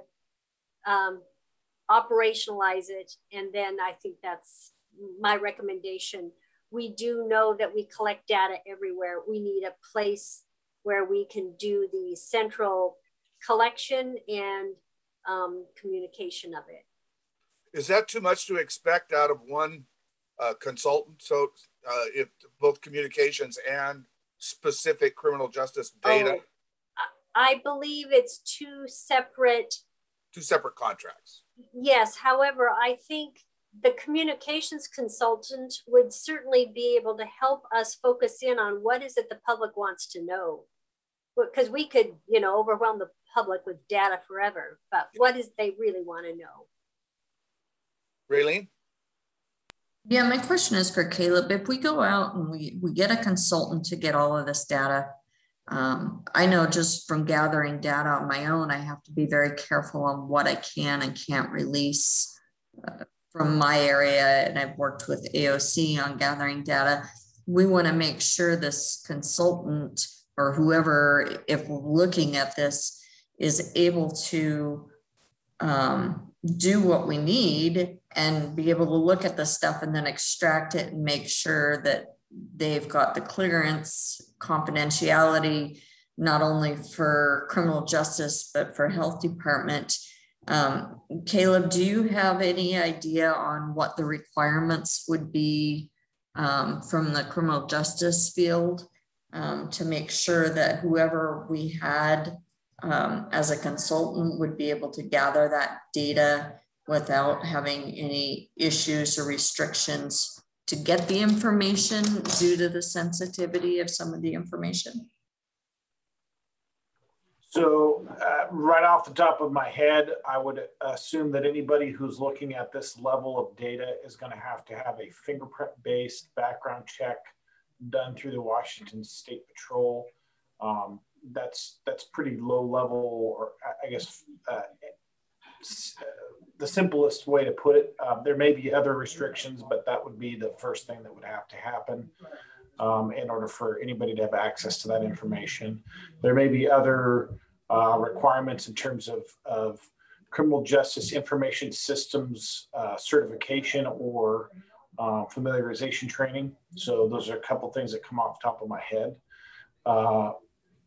S4: operationalize it. And then I think that's my recommendation. We do know that we collect data everywhere. We need a place where we can do the central collection and communication of it.
S1: Is that too much to expect out of one consultant? So if both communications and specific criminal justice data?
S4: I believe it's two separate
S1: contracts.
S4: Yes. However, I think the communications consultant would certainly be able to help us focus in on what is it the public wants to know. Because we could, you know, overwhelm the public with data forever, but what is they really want to know?
S1: Raylene?
S8: Yeah, my question is for Caleb. If we go out and we get a consultant to get all of this data, I know just from gathering data on my own, I have to be very careful on what I can and can't release from my area. And I've worked with AOC on gathering data. We want to make sure this consultant or whoever, if we're looking at this, is able to do what we need and be able to look at the stuff and then extract it and make sure that they've got the clearance, confidentiality, not only for criminal justice, but for health department. Caleb, do you have any idea on what the requirements would be from the criminal justice field to make sure that whoever we had as a consultant would be able to gather that data without having any issues or restrictions to get the information due to the sensitivity of some of the information?
S7: So right off the top of my head, I would assume that anybody who's looking at this level of data is going to have a fingerprint-based background check done through the Washington State Patrol. That's pretty low level, or I guess the simplest way to put it. There may be other restrictions, but that would be the first thing that would have to happen in order for anybody to have access to that information. There may be other requirements in terms of criminal justice information systems certification or familiarization training. So those are a couple things that come off the top of my head.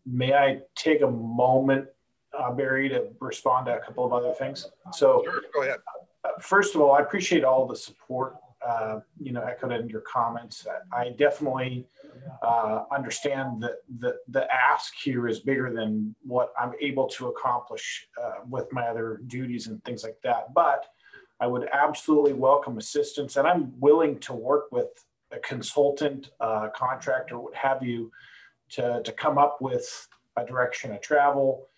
S7: May I take a moment, Barry, to respond to a couple of other things? So
S1: sure, go ahead.
S7: First of all, I appreciate all the support, echoed in your comments. I definitely understand that the ask here is bigger than what I'm able to accomplish with my other duties and things like that. But I would absolutely welcome assistance, and I'm willing to work with a consultant, contractor, what have you, to come up with a direction of travel.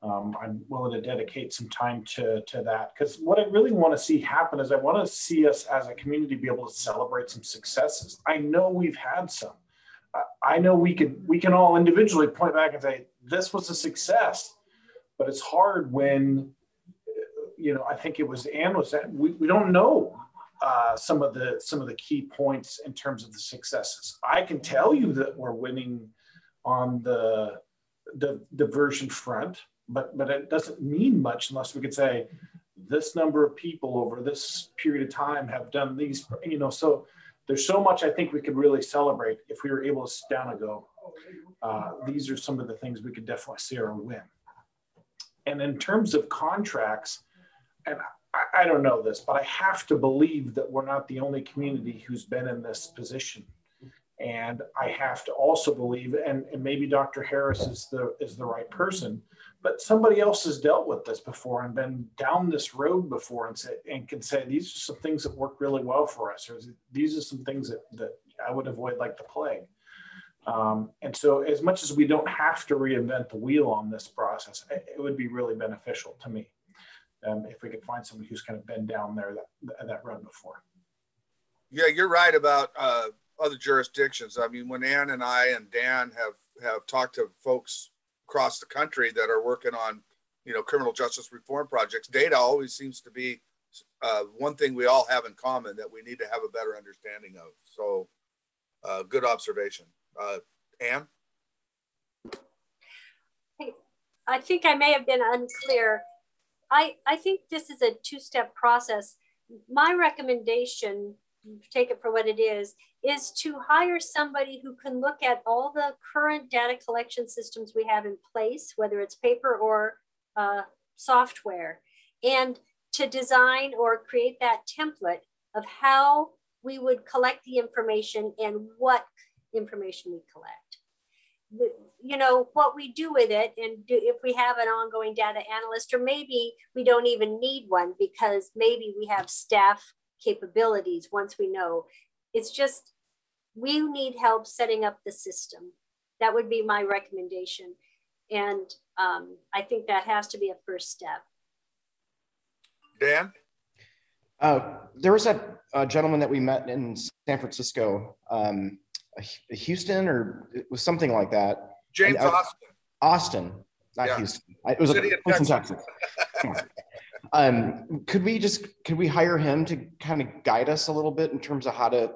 S7: I'm willing to dedicate some time to that, because what I really want to see happen is I want to see us as a community be able to celebrate some successes. I know we've had some. I know we can all individually point back and say, this was a success, but it's hard when, I think it was Ann was that we don't know some of the key points in terms of the successes. I can tell you that we're winning on the diversion front, but it doesn't mean much unless we could say this number of people over this period of time have done these, so there's so much I think we could really celebrate if we were able to sit down and go, these are some of the things we could definitely see or win. And in terms of contracts, and I don't know this, but I have to believe that we're not the only community who's been in this position. And I have to also believe, and maybe Dr. Harris is the right person, but somebody else has dealt with this before and been down this road before and can say, these are some things that work really well for us, or these are some things that I would avoid like the plague. And so as much as we don't have to reinvent the wheel on this process, it would be really beneficial to me if we could find somebody who's kind of been down there that road before.
S1: Yeah, you're right about other jurisdictions. I mean, when Ann and I and Dan have talked to folks across the country that are working on, you know, criminal justice reform projects, data always seems to be one thing we all have in common that we need to have a better understanding of. So good observation. Ann?
S4: I think I may have been unclear. I think this is a two-step process. My recommendation, take it for what it is to hire somebody who can look at all the current data collection systems we have in place, whether it's paper or software, and to design or create that template of how we would collect the information and what information we collect. You know, what we do with it, and if we have an ongoing data analyst, or maybe we don't even need one because maybe we have staff capabilities once we know. It's just, we need help setting up the system. That would be my recommendation. And I think that has to be a first step.
S1: Dan?
S6: There was a gentleman that we met in San Francisco, Houston, or it was something like that.
S1: James Austin.
S6: Austin, not
S1: Yeah.
S6: Houston. It was
S1: City of
S6: Texas. Could we hire him to kind of guide us a little bit in terms of how to,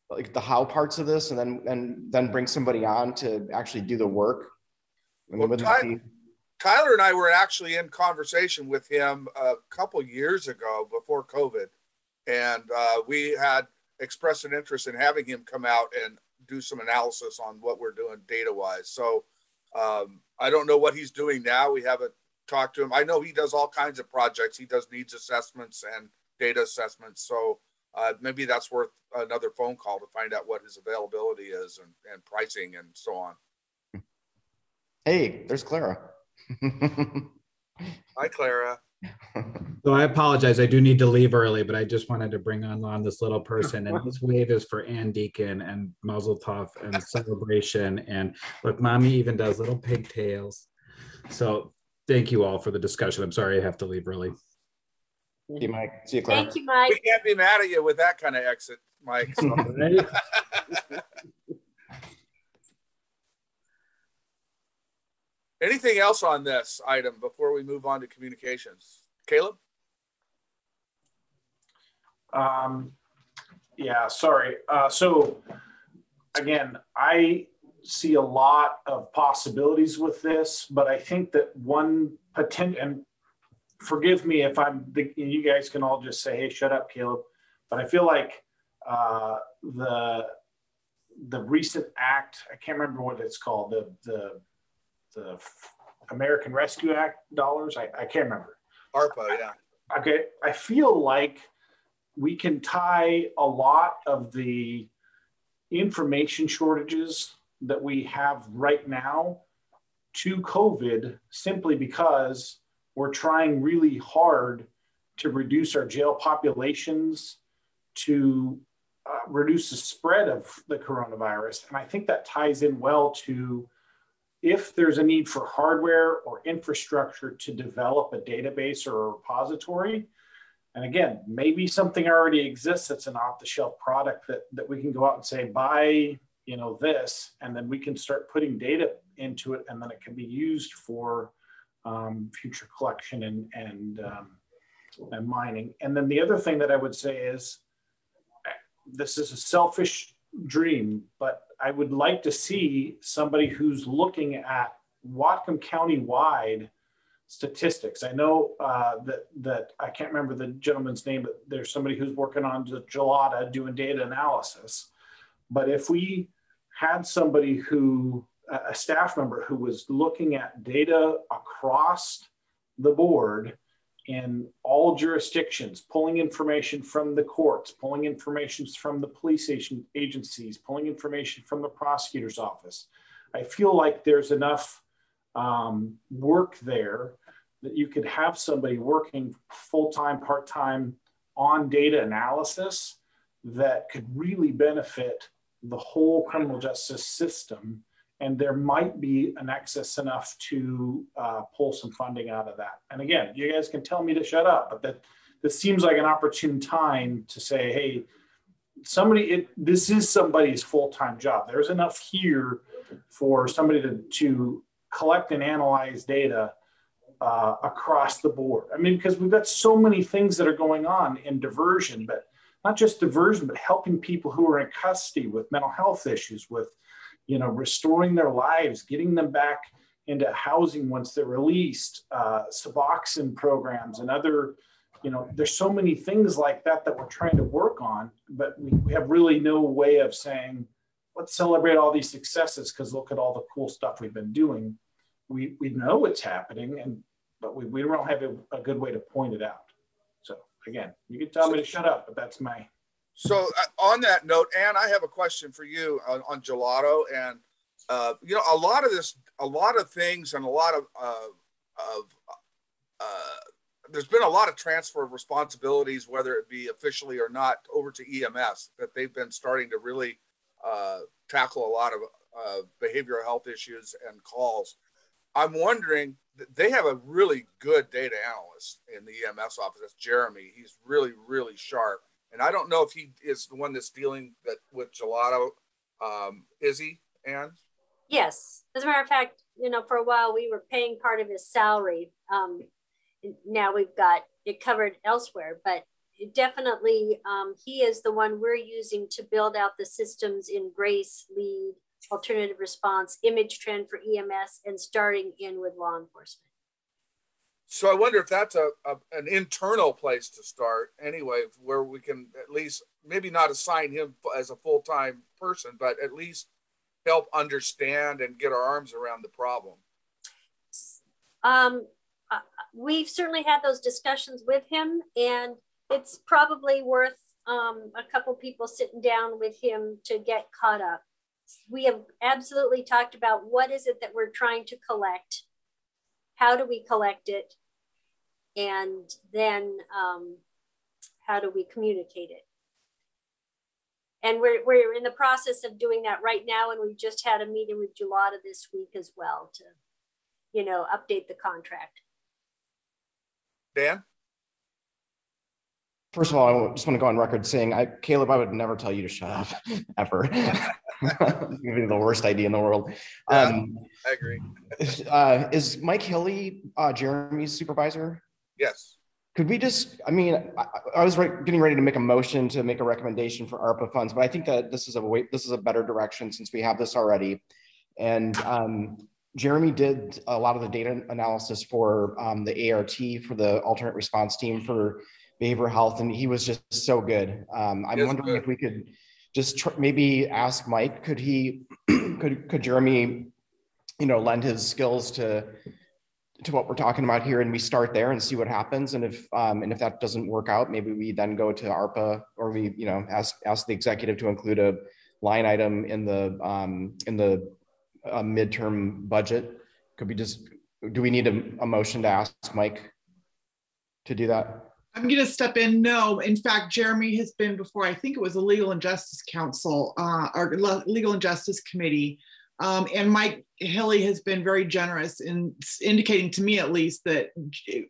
S6: like, the how parts of this, and then bring somebody on to actually do the work? I mean,
S1: Well, Tyler and I were actually in conversation with him a couple years ago before COVID, and we had expressed an interest in having him come out and do some analysis on what we're doing data-wise. So I don't know what he's doing now. We haven't talked to him. I know he does all kinds of projects. He does needs assessments and data assessments. So maybe that's worth another phone call to find out what his availability is and pricing and so on.
S6: Hey, there's Clara.
S1: Hi, Clara.
S10: So I apologize. I do need to leave early, but I just wanted to bring on this little person. And this wave is for Ann Deacon and Mazel Tov and celebration. And look, mommy even does little pigtails. So thank you all for the discussion. I'm sorry I have to leave early.
S6: See you, Mike. See you, Clara.
S4: Thank you, Mike.
S1: We can't be mad at you with that kind of exit, Mike. So.
S10: Right?
S1: Anything else on this item before we move on to communications? Caleb?
S7: Yeah, sorry. So again, I see a lot of possibilities with this, but I think that one potential, and forgive me if you guys can all just say, hey, shut up, Caleb. But I feel like the recent act, I can't remember what it's called, the American Rescue Act dollars. I can't remember.
S1: ARPA, yeah.
S7: Okay. I feel like we can tie a lot of the information shortages that we have right now to COVID, simply because we're trying really hard to reduce our jail populations, to reduce the spread of the coronavirus. And I think that ties in well to, if there's a need for hardware or infrastructure to develop a database or a repository, and again, maybe something already exists that's an off-the-shelf product that we can go out and say, buy, you know, this, and then we can start putting data into it, and then it can be used for future collection and mining. And then the other thing that I would say is, this is a selfish dream, but I would like to see somebody who's looking at Whatcom County-wide statistics. I know that I can't remember the gentleman's name, but there's somebody who's working on the Gelada doing data analysis. But if we had somebody who, a staff member who was looking at data across the board in all jurisdictions, pulling information from the courts, pulling information from the police agencies, pulling information from the prosecutor's office, I feel like there's enough work there that you could have somebody working full-time, part-time on data analysis that could really benefit the whole criminal justice system. And there might be an excess enough to pull some funding out of that. And again, you guys can tell me to shut up, but this seems like an opportune time to say, hey, this is somebody's full-time job. There's enough here for somebody to collect and analyze data across the board. I mean, because we've got so many things that are going on in diversion, but not just diversion, but helping people who are in custody with mental health issues, with, you know, restoring their lives, getting them back into housing once they're released, Suboxone programs and other, you know, there's so many things like that that we're trying to work on, but we have really no way of saying, let's celebrate all these successes because look at all the cool stuff we've been doing. We know it's happening, but we don't have a good way to point it out. So again, you can tell me to shut up, but that's my.
S1: So on that note, Ann, I have a question for you on gelato, and you know, a lot of things, and a lot of there's been a lot of transfer of responsibilities, whether it be officially or not, over to EMS, that they've been starting to really tackle a lot of behavioral health issues and calls. I'm wondering, they have a really good data analyst in the EMS office. That's Jeremy. He's really, really sharp. And I don't know if he is the one that's dealing with gelato. Is he, Ann?
S4: Yes. As a matter of fact, you know, for a while we were paying part of his salary. Now we've got it covered elsewhere, but definitely he is the one we're using to build out the systems in GRACE, LEAD, alternative response, image trend for EMS, and starting in with law enforcement.
S1: So I wonder if that's an internal place to start anyway, where we can at least maybe not assign him as a full-time person, but at least help understand and get our arms around the problem.
S4: We've certainly had those discussions with him, and it's probably worth a couple people sitting down with him to get caught up. We have absolutely talked about what is it that we're trying to collect, how do we collect it, and then how do we communicate it. And we're in the process of doing that right now, and we've just had a meeting with Gelada this week as well to, you know, update the contract.
S1: Dan?
S6: First of all, I just want to go on record saying, Caleb, I would never tell you to shut up, ever. Maybe the worst idea in the world.
S1: Yeah, I agree.
S6: Is Mike Hilly Jeremy's supervisor?
S1: Yes.
S6: Could we just, I mean, I was getting ready to make a motion to make a recommendation for ARPA funds, but I think that this is a better direction since we have this already. And Jeremy did a lot of the data analysis for the ART, for the alternate response team for behavioral health, and he was just so good. I'm wondering if we could just maybe ask Mike, could Jeremy, you know, lend his skills to what we're talking about here, and we start there and see what happens. And if that doesn't work out, maybe we then go to ARPA, or we, you know, ask the executive to include a line item in the midterm budget. Could we just, do we need a motion to ask Mike to do that?
S2: I'm going to step in. No, in fact, Jeremy has been before, I think it was the Legal and Justice Council, or Legal and Justice Committee. And Mike Hilly has been very generous in indicating to me, at least, that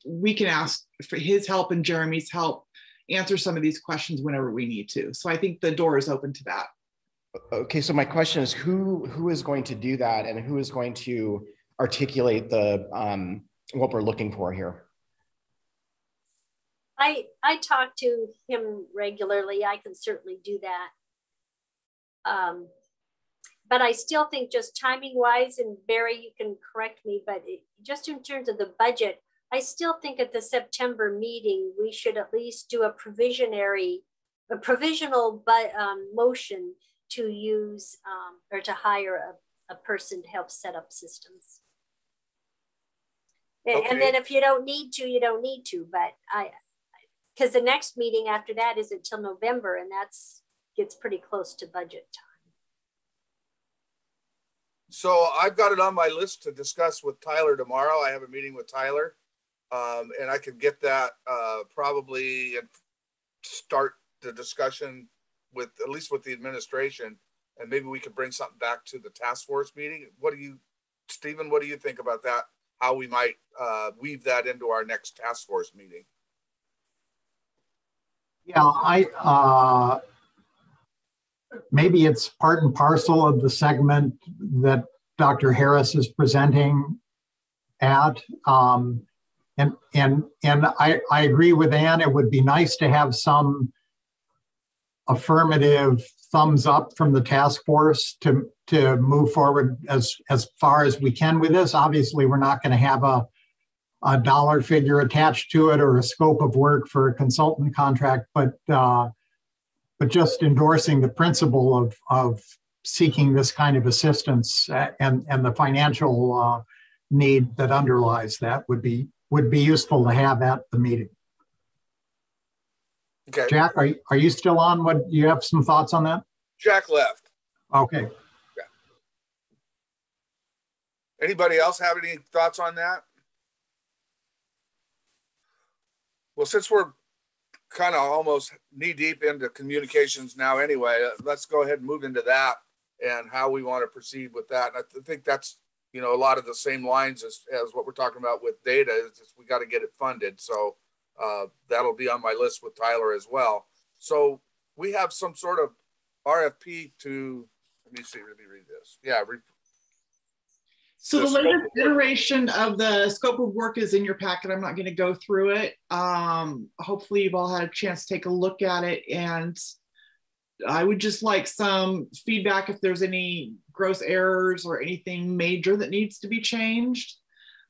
S2: we can ask for his help and Jeremy's help answer some of these questions whenever we need to. So I think the door is open to that.
S6: Okay, so my question is, who is going to do that, and who is going to articulate the what we're looking for here?
S4: I talk to him regularly. I can certainly do that. But I still think, just timing wise, and Barry, you can correct me, but just in terms of the budget, I still think at the September meeting, we should at least do a provisional motion to use or to hire a person to help set up systems. Okay. And then if you don't need to, you don't need to, but because the next meeting after that isn't until November, and gets pretty close to budget time.
S1: So I've got it on my list to discuss with Tyler tomorrow. I have a meeting with Tyler, and I can get that probably and start the discussion with, at least with the administration, and maybe we could bring something back to the task force meeting. Stephen, what do you think about that? How we might weave that into our next task force meeting?
S5: Yeah, maybe it's part and parcel of the segment that Dr. Harris is presenting at. And I agree with Ann. It would be nice to have some affirmative thumbs up from the task force to move forward as far as we can with this. Obviously, we're not going to have a dollar figure attached to it or a scope of work for a consultant contract, but just endorsing the principle of seeking this kind of assistance and the financial need that underlies that would be useful to have at the meeting.
S1: Okay.
S5: Jack, are you still on? What, you have some thoughts on that?
S1: Jack left.
S5: Okay.
S1: Yeah. Anybody else have any thoughts on that? Well, since we're kind of almost knee deep into communications now anyway, let's go ahead and move into that and how we want to proceed with that. And I think that's, you know, a lot of the same lines as what we're talking about with data is just we got to get it funded. So that'll be on my list with Tyler as well. So we have some sort of RFP to, let me read this. Yeah.
S2: So the latest iteration of the scope of work is in your packet. I'm not going to go through it. Hopefully you've all had a chance to take a look at it, and I would just like some feedback if there's any gross errors or anything major that needs to be changed.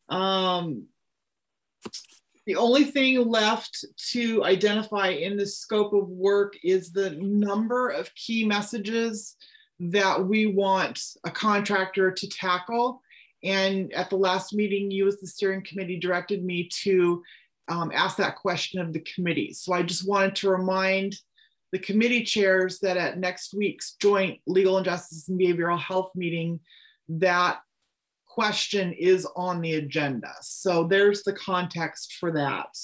S2: The only thing left to identify in the scope of work is the number of key messages that we want a contractor to tackle. And at the last meeting, you as the steering committee directed me to ask that question of the committee. So I just wanted to remind the committee chairs that at next week's joint legal and justice and behavioral health meeting, that question is on the agenda. So there's the context for that.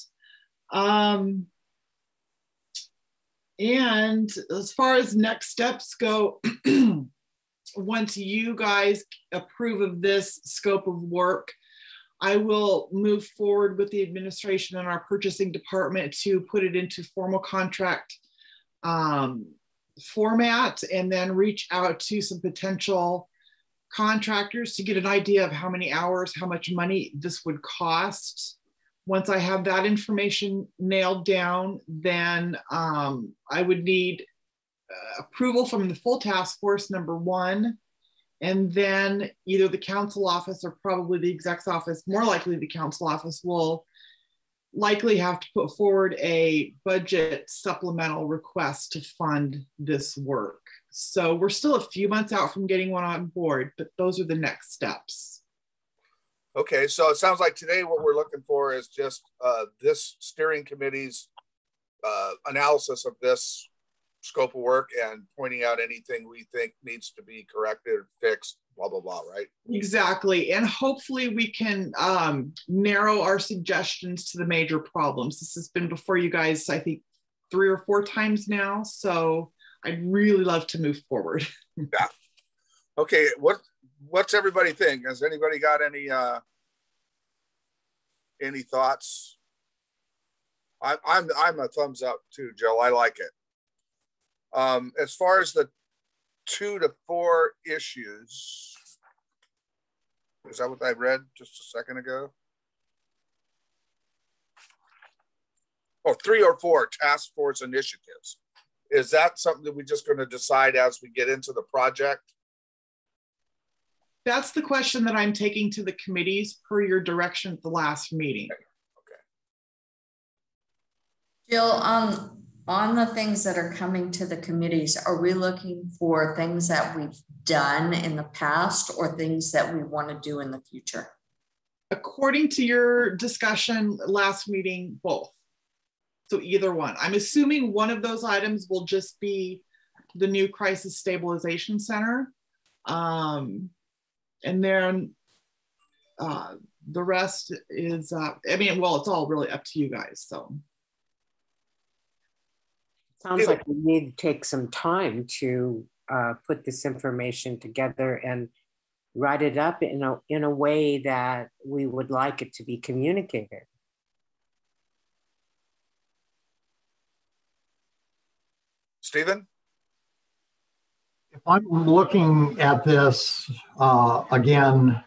S2: And as far as next steps go, once you guys approve of this scope of work, I will move forward with the administration and our purchasing department to put it into formal contract format, and then reach out to some potential contractors to get an idea of how many hours, how much money this would cost. Once I have that information nailed down, then I would need approval from the full task force, number one, and then either the council office or probably the exec's office, more likely the council office, will likely have to put forward a budget supplemental request to fund this work. So we're still a few months out from getting one on board, but those are the next steps.
S1: Okay, so it sounds like today what we're looking for is just this steering committee's analysis of this scope of work and pointing out anything we think needs to be corrected, fixed, blah, blah, blah, right?
S2: Exactly. And hopefully we can narrow our suggestions to the major problems. This has been before you guys, I think, 3 or 4 times now. So I'd really love to move forward.
S1: Yeah. Okay. What's everybody think? Has anybody got any thoughts? I'm a thumbs up too, Joe. I like it. As far as the 2 to 4 issues, is that what I read just a second ago? Oh, 3 or 4 task force initiatives. Is that something that we're just going to decide as we get into the project?
S2: That's the question that I'm taking to the committees per your direction at the last meeting.
S1: Okay.
S8: Jill, on the things that are coming to the committees, are we looking for things that we've done in the past or things that we want to do in the future?
S2: According to your discussion last meeting, both. So either one. I'm assuming one of those items will just be the new crisis stabilization center. And then the rest is, I mean, well, it's all really up to you guys, so.
S9: Sounds like we need to take some time to put this information together and write it up in a way that we would like it to be communicated.
S1: Stephen?
S5: I'm looking at this again,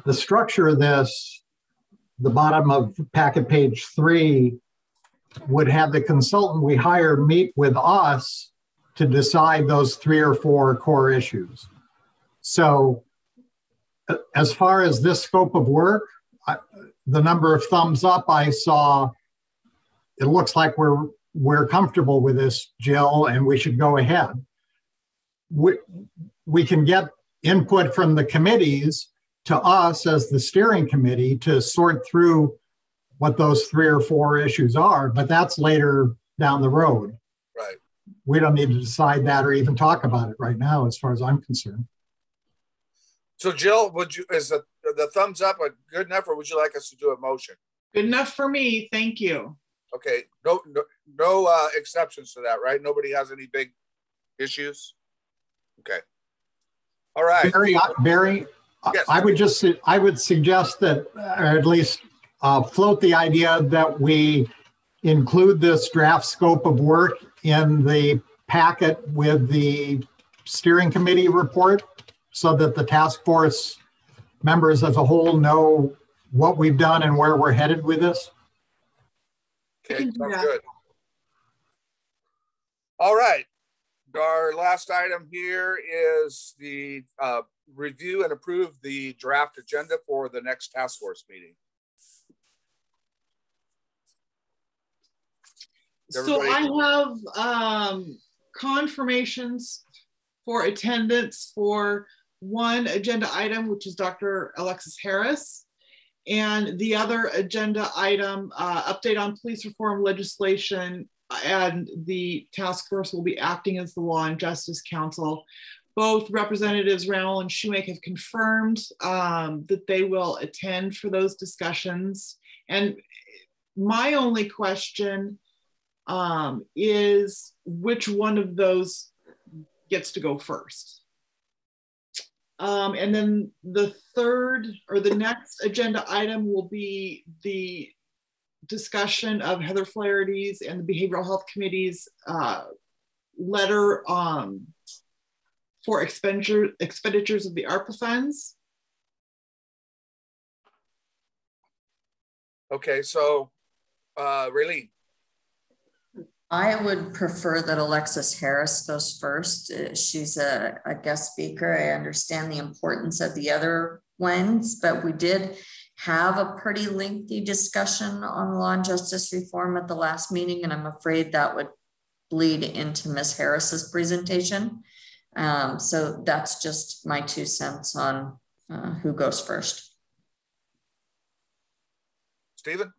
S5: the structure of this, the bottom of packet page 3 would have the consultant we hire meet with us to decide those 3 or 4 core issues. So as far as this scope of work, the number of thumbs up I saw, it looks like we're comfortable with this, Jill, and we should go ahead. We can get input from the committees to us as the steering committee to sort through what those 3 or 4 issues are, but that's later down the road.
S1: Right.
S5: We don't need to decide that or even talk about it right now, as far as I'm concerned.
S1: So Jill, is the thumbs up good enough, or would you like us to do a motion?
S2: Good enough for me. Thank you.
S1: Okay. No exceptions to that, right? Nobody has any big issues? Okay. All right.
S5: Barry,
S1: yes.
S5: I would suggest that, or at least float the idea that we include this draft scope of work in the packet with the steering committee report so that the task force members as a whole know what we've done and where we're headed with this.
S1: Okay, sounds good. All right. Our last item here is the review and approve the draft agenda for the next task force meeting.
S2: So I have confirmations for attendance for one agenda item, which is Dr. Alexis Harris, and the other agenda item, update on police reform legislation, and the task force will be acting as the Law and Justice Council. Both Representatives Rowell and Shoemake have confirmed that they will attend for those discussions. And my only question is which one of those gets to go first? And then the third or the next agenda item will be the discussion of Heather Flaherty's and the Behavioral Health Committee's letter for expenditures of the ARPA funds.
S1: Okay, so Raylene.
S8: I would prefer that Alexis Harris goes first. She's a guest speaker. I understand the importance of the other ones, but we did have a pretty lengthy discussion on law and justice reform at the last meeting, and I'm afraid that would bleed into Ms. Harris's presentation. So that's just my 2 cents on who goes first.
S1: Stephen?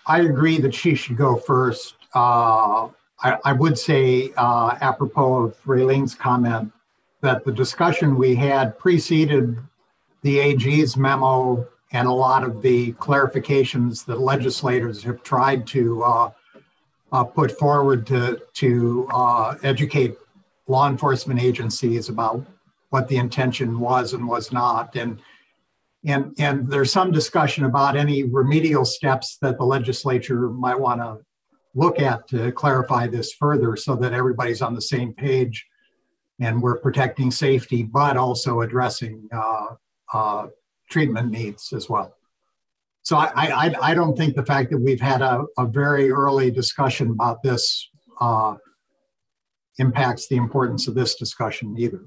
S5: I agree that she should go first. I would say, apropos of Raylene's comment, that the discussion we had preceded the AG's memo and a lot of the clarifications that legislators have tried to put forward to educate law enforcement agencies about what the intention was and was not. And there's some discussion about any remedial steps that the legislature might want to look at to clarify this further so that everybody's on the same page and we're protecting safety, but also addressing treatment needs as well. So I don't think the fact that we've had a very early discussion about this impacts the importance of this discussion either.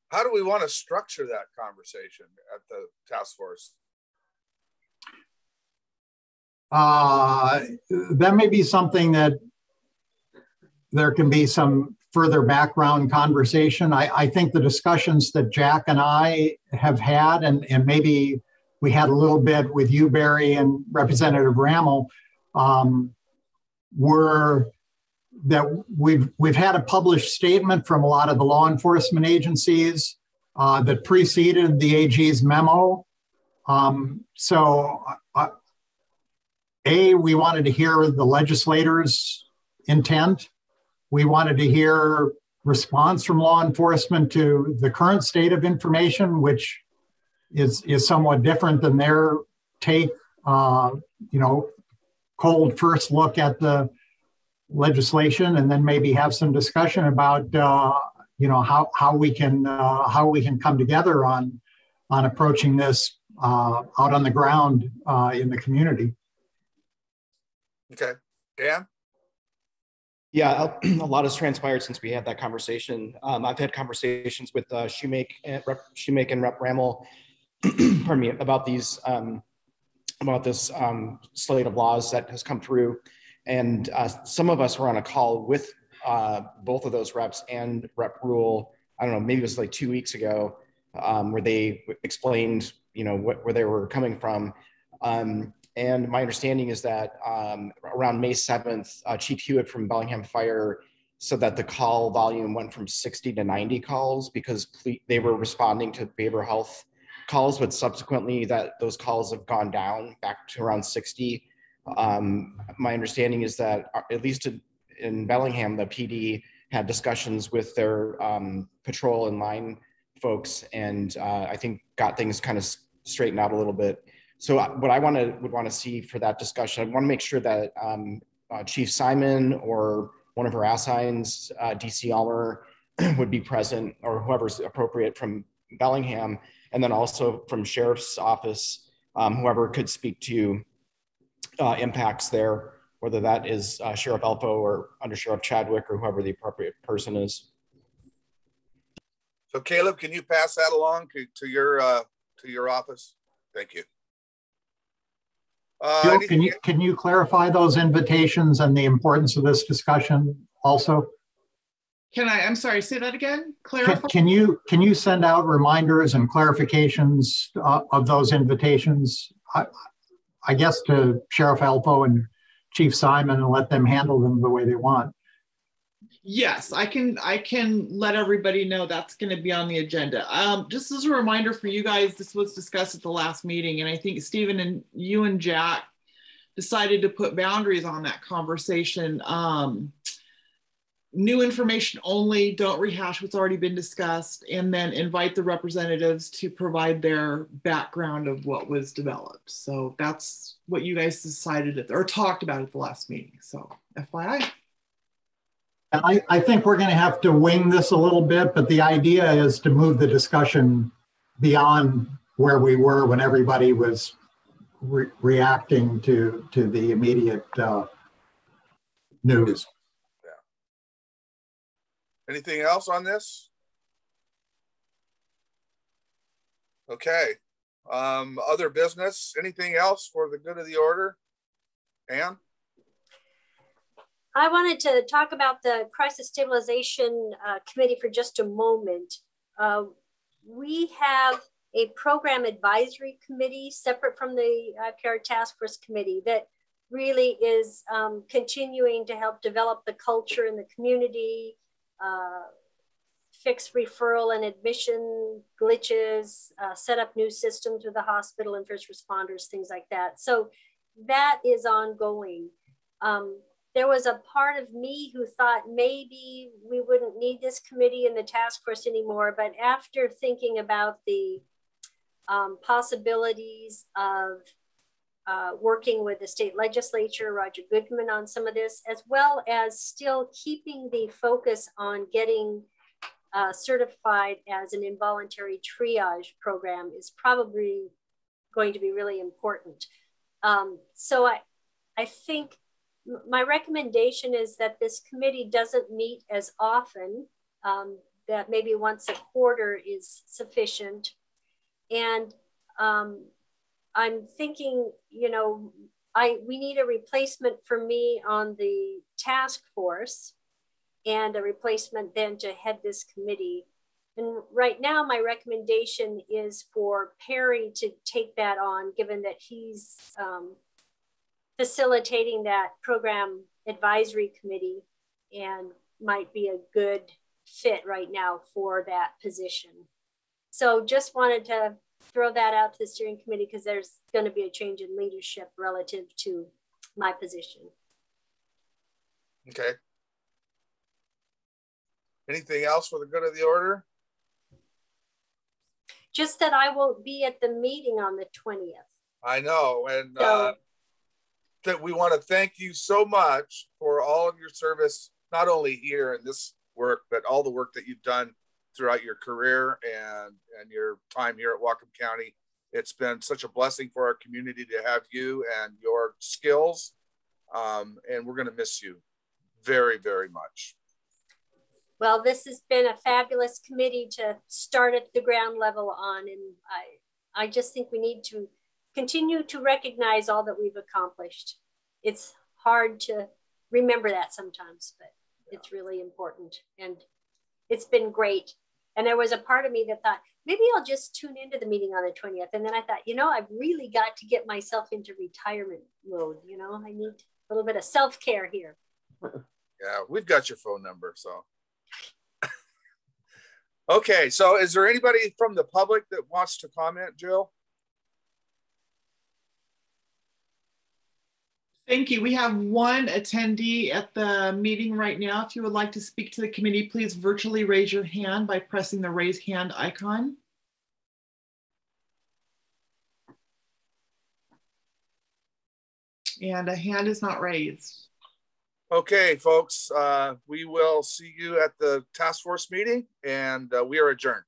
S1: How do we want to structure that conversation at the task force?
S5: That may be something that there can be some further background conversation. I think the discussions that Jack and I have had, and maybe we had a little bit with you, Barry, and Representative Rammel, were that we've had a published statement from a lot of the law enforcement agencies that preceded the AG's memo. We wanted to hear the legislators' intent. We wanted to hear response from law enforcement to the current state of information, which is somewhat different than their take, cold first look at the legislation, and then maybe have some discussion about how we can come together on approaching this out on the ground in the community.
S1: Okay, Dan?
S6: Yeah, a lot has transpired since we had that conversation. I've had conversations with Shoemake and Rep Rammel, pardon me, about these about this slate of laws that has come through, and some of us were on a call with both of those reps and Rep Rule. I don't know, maybe it was like 2 weeks ago, where they explained, where they were coming from. And my understanding is that around May 7th, Chief Hewitt from Bellingham Fire said that the call volume went from 60 to 90 calls because they were responding to behavioral health calls, but subsequently those calls have gone down back to around 60. My understanding is that at least in Bellingham, the PD had discussions with their patrol and line folks, and I think got things kind of straightened out a little bit. So what I would want to see for that discussion, I want to make sure that Chief Simon or one of her assigns, DC Almer, would be present, or whoever's appropriate from Bellingham, and then also from Sheriff's Office, whoever could speak to impacts there, whether that is Sheriff Elpo or Under Sheriff Chadwick or whoever the appropriate person is.
S1: So Caleb, can you pass that along to your office? Thank you.
S5: Jill, can you clarify those invitations and the importance of this discussion also?
S2: I'm sorry, say that again? Clarify.
S5: Can you send out reminders and clarifications of those invitations? I guess to Sheriff Elpo and Chief Simon, and let them handle them the way they want.
S2: Yes, I can let everybody know that's going to be on the agenda. Just as a reminder for you guys, this was discussed at the last meeting, and I think Stephen and you and Jack decided to put boundaries on that conversation. New information only, don't rehash what's already been discussed, and then invite the representatives to provide their background of what was developed. So that's what you guys decided or talked about at the last meeting. So FYI.
S5: I think we're going to have to wing this a little bit, but the idea is to move the discussion beyond where we were when everybody was reacting to the immediate news.
S1: Yeah. Anything else on this? Okay. Other business? Anything else for the good of the order? Ann?
S4: I wanted to talk about the Crisis Stabilization Committee for just a moment. We have a program advisory committee separate from the IPR Task Force Committee that really is continuing to help develop the culture in the community, fix referral and admission glitches, set up new systems with the hospital and first responders, things like that. So that is ongoing. There was a part of me who thought maybe we wouldn't need this committee and the task force anymore, but after thinking about the possibilities of working with the state legislature, Roger Goodman, on some of this, as well as still keeping the focus on getting certified as an involuntary triage program is probably going to be really important. So I think my recommendation is that this committee doesn't meet as often, that maybe once a quarter is sufficient. And I'm thinking, we need a replacement for me on the task force and a replacement then to head this committee. And right now, my recommendation is for Perry to take that on, given that he's facilitating that program advisory committee and might be a good fit right now for that position. So just wanted to throw that out to the steering committee because there's going to be a change in leadership relative to my position.
S1: Okay. Anything else for the good of the order?
S4: Just that I won't be at the meeting on the 20th.
S1: I know, and
S4: so,
S1: that we want to thank you so much for all of your service, not only here in this work, but all the work that you've done throughout your career and your time here at Whatcom County. It's been such a blessing for our community to have you and your skills. And we're going to miss you very, very much.
S4: Well, this has been a fabulous committee to start at the ground level on. And I just think we need to continue to recognize all that we've accomplished. It's hard to remember that sometimes, but it's really important. And it's been great. And there was a part of me that thought, maybe I'll just tune into the meeting on the 20th. And then I thought, you know, I've really got to get myself into retirement mode. You know, I need a little bit of self-care here.
S1: Yeah, we've got your phone number, so. Okay, so is there anybody from the public that wants to comment, Jill?
S2: Thank you. We have one attendee at the meeting right now. If you would like to speak to the committee, please virtually raise your hand by pressing the raise hand icon. And a hand is not raised.
S1: Okay, folks, we will see you at the task force meeting, and we are adjourned.